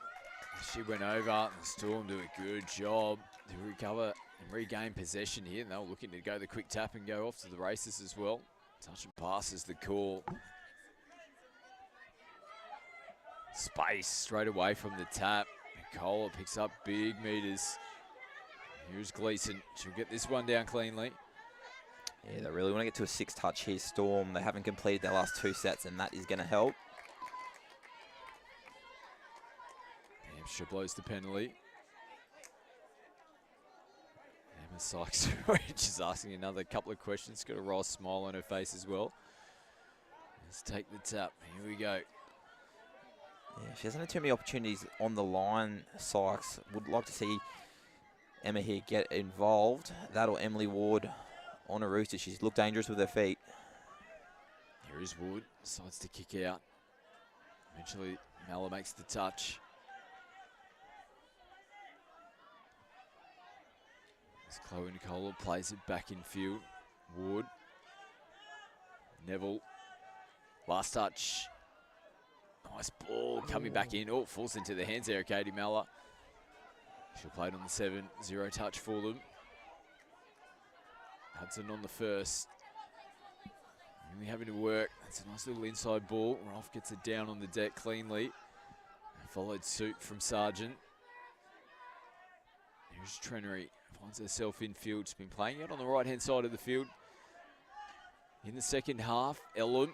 Speaker 2: She went over, and Storm do a good job to recover and regain possession here. And they were looking to go the quick tap and go off to the races as well. Touch and pass is the call. Space straight away from the tap. Nicola picks up big meters. Here's Gleason. She'll get this one down cleanly.
Speaker 3: Yeah, they really want to get to a 6 touch here, Storm. They haven't completed their last 2 sets, and that is going to help.
Speaker 2: Hampshire blows the penalty. Emma Sykes just asking another couple of questions. Got a raw smile on her face as well. Let's take the tap. Here we go.
Speaker 3: Yeah, she hasn't had too many opportunities on the line, Sykes. Would like to see Emma here get involved. That or Emily Ward on a rooster. She's looked dangerous with her feet.
Speaker 2: Here is Wood. Decides to kick out. Eventually, Malla makes the touch. As Chloe Nicola plays it back in field. Wood. Neville. Last touch. Nice ball coming back in. Oh, falls into the hands there, Katie Malla. She'll play it on the 7-0 touch for them. Hudson on the first. Really having to work. That's a nice little inside ball. Rolf gets it down on the deck cleanly. And followed suit from Sargent. Here's Trenery. Finds herself in field. She's been playing out on the right-hand side of the field. In the second half, Ellum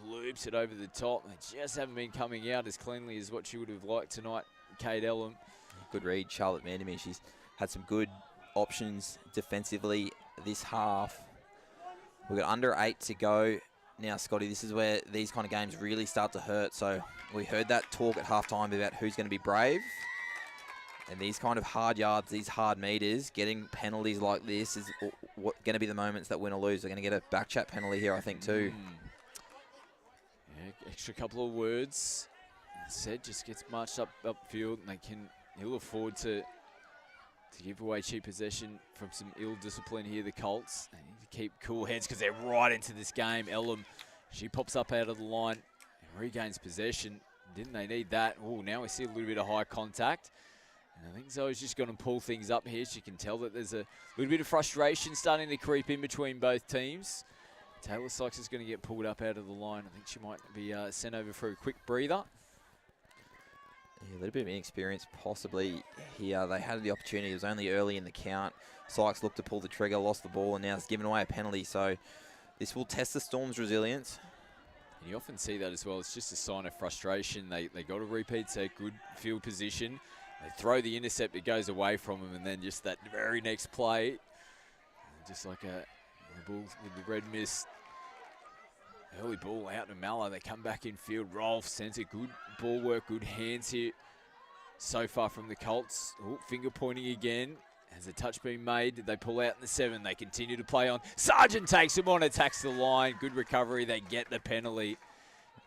Speaker 2: loops it over the top. They just haven't been coming out as cleanly as what she would have liked tonight, Kate Ellum.
Speaker 3: Good read, Charlotte Vandermeer. She's had some good options defensively this half. We've got under 8 to go. Now, Scotty, this is where these kind of games really start to hurt. So we heard that talk at halftime about who's going to be brave. And these kind of hard yards, these hard meters, getting penalties like this is going to be the moments that win or lose. They're going to get a back chat penalty here, I think, too.
Speaker 2: Yeah, extra couple of words. Said just gets marched upfield, and they can ill afford to give away cheap possession from some ill discipline here, the Colts. They need to keep cool heads because they're right into this game. Ellum, she pops up out of the line and regains possession. Didn't they need that? Oh, now we see a little bit of high contact. And I think Zoe's just going to pull things up here. She can tell that there's a little bit of frustration starting to creep in between both teams. Taylor Sykes is going to get pulled up out of the line. I think she might be sent over for a quick breather.
Speaker 3: Yeah, a little bit of inexperience possibly here. They had the opportunity. It was only early in the count. Sykes looked to pull the trigger, lost the ball, and now it's given away a penalty. So this will test the Storm's resilience.
Speaker 2: And you often see that as well. It's just a sign of frustration. They got a repeat set, good field position. They throw the intercept, it goes away from them, and then just that very next play, just like the Bulls with the red mist. Early ball out to Malla. They come back in field. Rolf sends a good ball work, good hands here so far from the Colts. Oh, finger pointing again. Has a touch been made? Did they pull out in the 7? They continue to play on. Sargent takes him on, attacks the line. Good recovery. They get the penalty.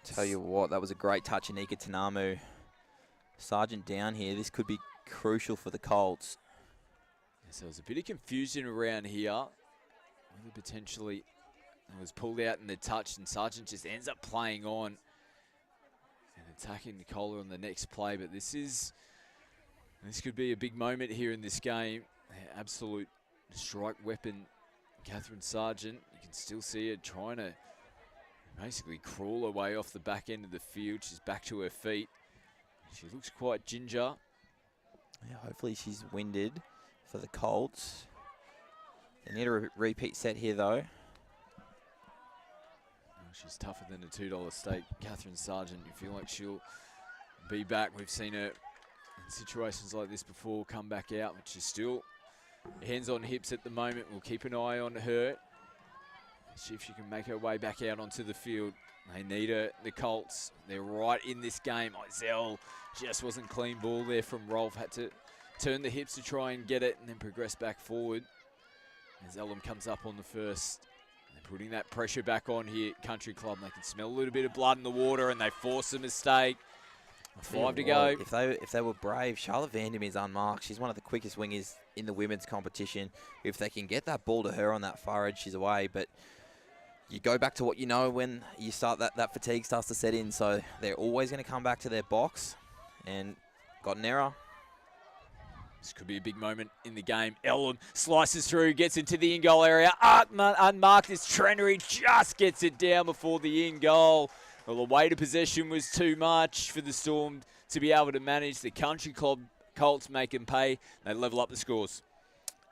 Speaker 3: Tell you what, that was a great touch, Anika Tanamu. Sargent down here. This could be crucial for the Colts.
Speaker 2: So there's a bit of confusion around here. whether potentially it was pulled out in the touch, and Sargent just ends up playing on and attacking Nicola on the next play. But this could be a big moment here in this game. Absolute strike weapon, Catherine Sargent. You can still see her trying to basically crawl her way off the back end of the field. She's back to her feet. She looks quite ginger.
Speaker 3: Yeah, hopefully she's winded for the Colts. They need a repeat set here, though.
Speaker 2: She's tougher than a $2 stake. Catherine Sargent, you feel like she'll be back. We've seen her in situations like this before come back out, but she's still hands on hips at the moment. We'll keep an eye on her. See if she can make her way back out onto the field. They need her, the Colts. They're right in this game. Izell just wasn't clean ball there from Rolf. Had to turn the hips to try and get it and then progress back forward. As Elam comes up on the first. They're putting that pressure back on here at Country Club. They can smell a little bit of blood in the water and they force a mistake. 5 to go.
Speaker 3: If they were brave, Charlotte Vandermeer is unmarked. She's one of the quickest wingers in the women's competition. If they can get that ball to her on that far edge, she's away. But you go back to what you know when you start that fatigue starts to set in. So they're always going to come back to their box. And got an error.
Speaker 2: This could be a big moment in the game. Elam slices through, gets into the in-goal area. Unmarked as Trenery just gets it down before the in-goal. Well, the weight of possession was too much for the Storm to be able to manage. The Country Club Colts make them pay. They level up the scores.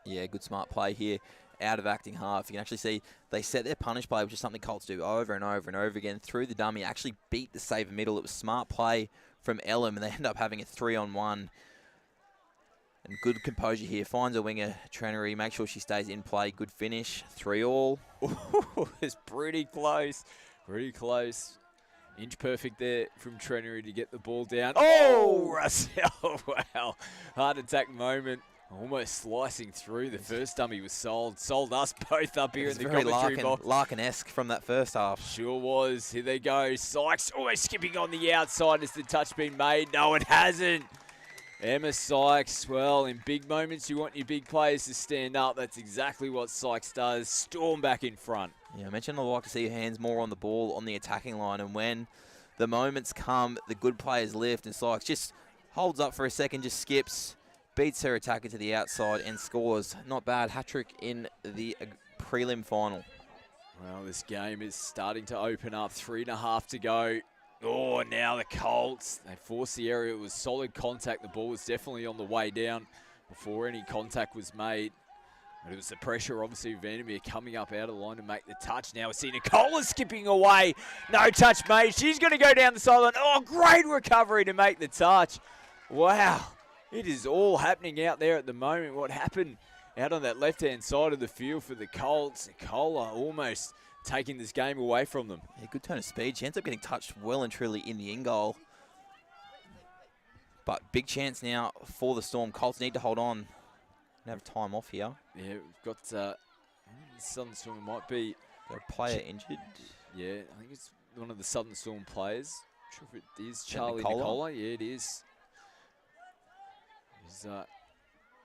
Speaker 3: Yeah, good smart play here. Out of acting half. You can actually see they set their punish play, which is something Colts do over and over and over again. Through the dummy, actually beat the saver middle. It was smart play from Elam, and they end up having a 3-on-1. And good composure here. Finds a winger, Trenery. Make sure she stays in play. Good finish. 3-all.
Speaker 2: It's pretty close. Pretty close. Inch perfect there from Trenery to get the ball down. Oh, Russell. Wow. Heart attack moment. Almost slicing through. The first dummy was sold. Sold us both up here in the commentary box.
Speaker 3: Larkin-esque from that first half.
Speaker 2: Sure was. Here they go. Sykes almost skipping on the outside. Has the touch been made? No, it hasn't. Emma Sykes, well, in big moments, you want your big players to stand up. That's exactly what Sykes does. Storm back in front.
Speaker 3: Yeah, I mentioned I'd like to see your hands more on the ball on the attacking line. And when the moments come, the good players lift. And Sykes just holds up for a second, just skips, beats her attacker to the outside and scores. Not bad. Hat-trick in the prelim final.
Speaker 2: Well, this game is starting to open up. 3.5 to go. Oh, now the Colts. They forced the area. It was solid contact. The ball was definitely on the way down before any contact was made. But it was the pressure, obviously, Vandermeer coming up out of the line to make the touch. Now we see Nicola skipping away. No touch made. She's going to go down the sideline. Oh, great recovery to make the touch. Wow. It is all happening out there at the moment. What happened out on that left-hand side of the field for the Colts. Nicola almost taking this game away from them.
Speaker 3: Yeah, good turn of speed. She ends up getting touched well and truly in the in-goal. But big chance now for the Storm. Colts need to hold on and have time off here.
Speaker 2: Yeah, we've got Southern Storm might be
Speaker 3: Got a player injured.
Speaker 2: Yeah, I think it's one of the Southern Storm players. Not sure if it is Charlie Nicola. Yeah, it is.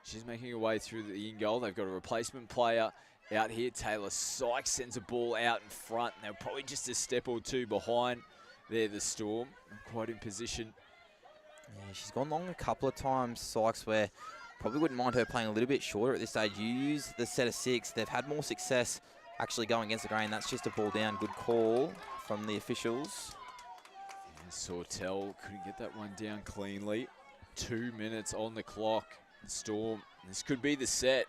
Speaker 2: She's making her way through the in-goal. They've got a replacement player out here. Taylor Sykes sends a ball out in front. And they're probably just a step or two behind there, the Storm. Quite in position.
Speaker 3: Yeah, she's gone long a couple of times, Sykes, where probably wouldn't mind her playing a little bit shorter at this stage. You use the set of 6. They've had more success actually going against the grain. That's just a ball down. Good call from the officials.
Speaker 2: Yeah, Sawtell couldn't get that one down cleanly. 2 minutes on the clock. Storm, this could be the set.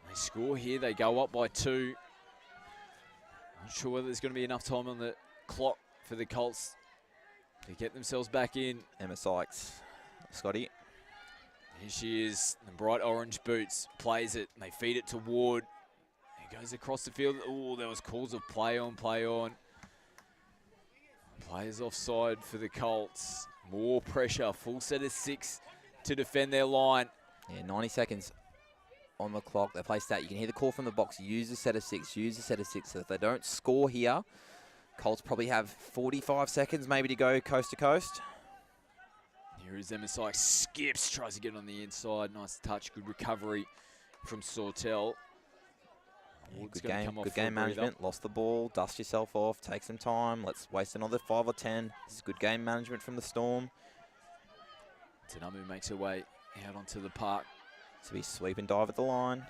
Speaker 2: They score here, they go up by 2. Not sure whether there's going to be enough time on the clock for the Colts to get themselves back in.
Speaker 3: Emma Sykes, Scotty.
Speaker 2: Here she is, the bright orange boots, plays it, and they feed it to Ward. He goes across the field. Oh, there was calls of play on, play on. Players offside for the Colts. More pressure, full set of 6 to defend their line.
Speaker 3: Yeah, 90 seconds on the clock. They play stat. You can hear the call from the box. Use a set of 6. Use a set of 6. So if they don't score here, Colts probably have 45 seconds maybe to go coast to coast.
Speaker 2: Here is Emma Sykes. Skips. Tries to get on the inside. Nice touch. Good recovery from Sawtell. Ward's
Speaker 3: Good
Speaker 2: gotta
Speaker 3: game,
Speaker 2: come off
Speaker 3: good
Speaker 2: for a
Speaker 3: game
Speaker 2: breather.
Speaker 3: management. Lost the ball, dust yourself off, take some time. Let's waste another 5 or 10. This is good game management from the Storm.
Speaker 2: Tanamu makes her way out onto the park.
Speaker 3: To be sweep and dive at the line.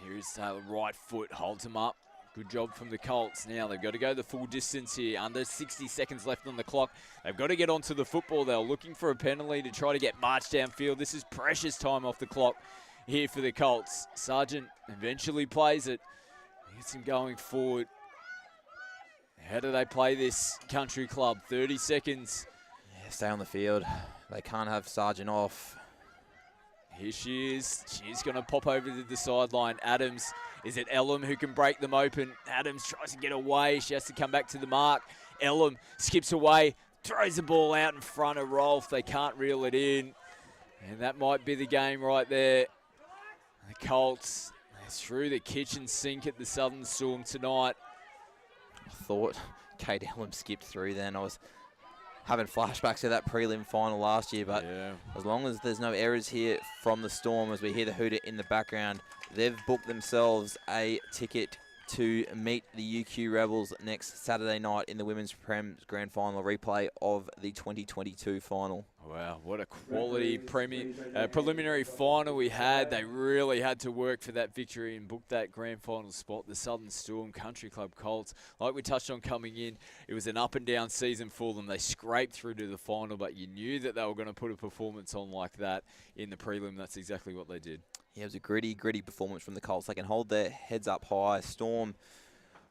Speaker 2: Here is Taylor, right foot, holds him up. Good job from the Colts. Now they've got to go the full distance here. Under 60 seconds left on the clock. They've got to get onto the football. They're looking for a penalty to try to get marched downfield. This is precious time off the clock here for the Colts. Sargent eventually plays it. Gets him going forward. How do they play this, Country Club? 30 seconds.
Speaker 3: Yeah, stay on the field. They can't have Sargent off.
Speaker 2: Here she is. She's going to pop over to the sideline. Adams, is it Elam who can break them open? Adams tries to get away. She has to come back to the mark. Elam skips away, throws the ball out in front of Rolf. They can't reel it in. And that might be the game right there. The Colts, they're through the kitchen sink at the Southern Storm tonight.
Speaker 3: I thought Kate Elam skipped through then. I was having flashbacks to that prelim final last year, but
Speaker 2: Yeah.
Speaker 3: as long as there's no errors here from the Storm, as we hear the hooter in the background, they've booked themselves a ticket to meet the UQ Rebels next Saturday night in the Women's Prem's Grand Final replay of the 2022 final.
Speaker 2: Wow, what a quality preliminary final we had. They really had to work for that victory and book that grand final spot. The Southern Storm Country Club Colts, like we touched on coming in, it was an up and down season for them. They scraped through to the final, but you knew that they were going to put a performance on like that in the prelim. That's exactly what they did.
Speaker 3: Yeah, it was a gritty performance from the Colts. They can hold their heads up high. Storm,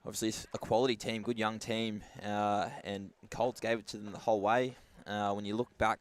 Speaker 3: obviously a quality team, good young team, and Colts gave it to them the whole way. When you look back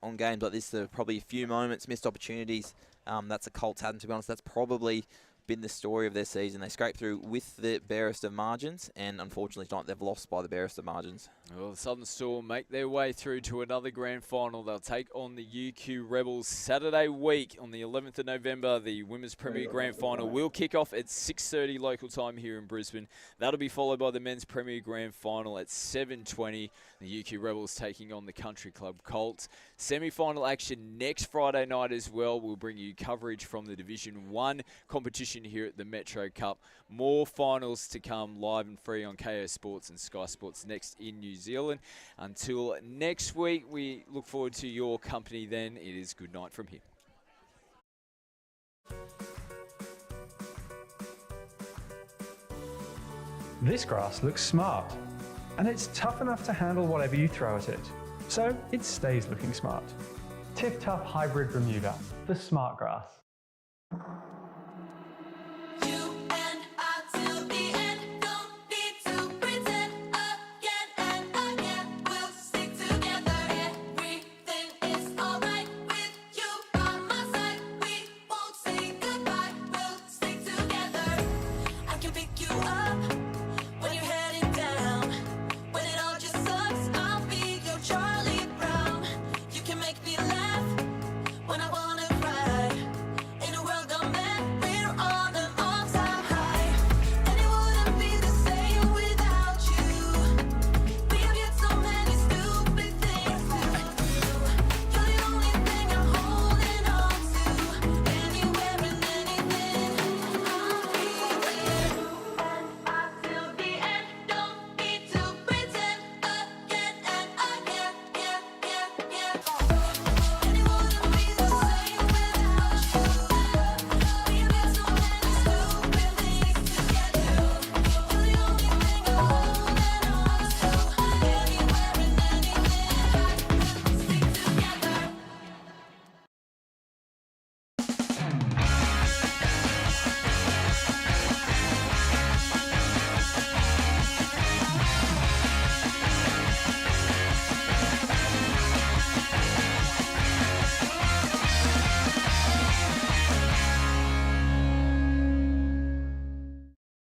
Speaker 3: on games like this, there are probably a few moments, missed opportunities. That's the Colts had, and to be honest, that's probably been the story of their season. They scraped through with the barest of margins, and unfortunately tonight they've lost by the barest of margins.
Speaker 2: Well, the Southern Storm make their way through to another grand final. They'll take on the UQ Rebels Saturday week on the 11th of November. The Women's Premier Grand Final will kick off at 6:30 local time here in Brisbane. That'll be followed by the Men's Premier Grand Final at 7:20. The UQ Rebels taking on the Country Club Colts. Semi-final action next Friday night as well. We'll bring you coverage from the Division 1 competition here at the Metro Cup. More finals to come live and free on KO Sports and Sky Sports Next in New Zealand. Until next week, we look forward to your company then. It is good night from here.
Speaker 4: This grass looks smart, and it's tough enough to handle whatever you throw at it. So it stays looking smart. Tip Tough Hybrid Bermuda, the smart grass.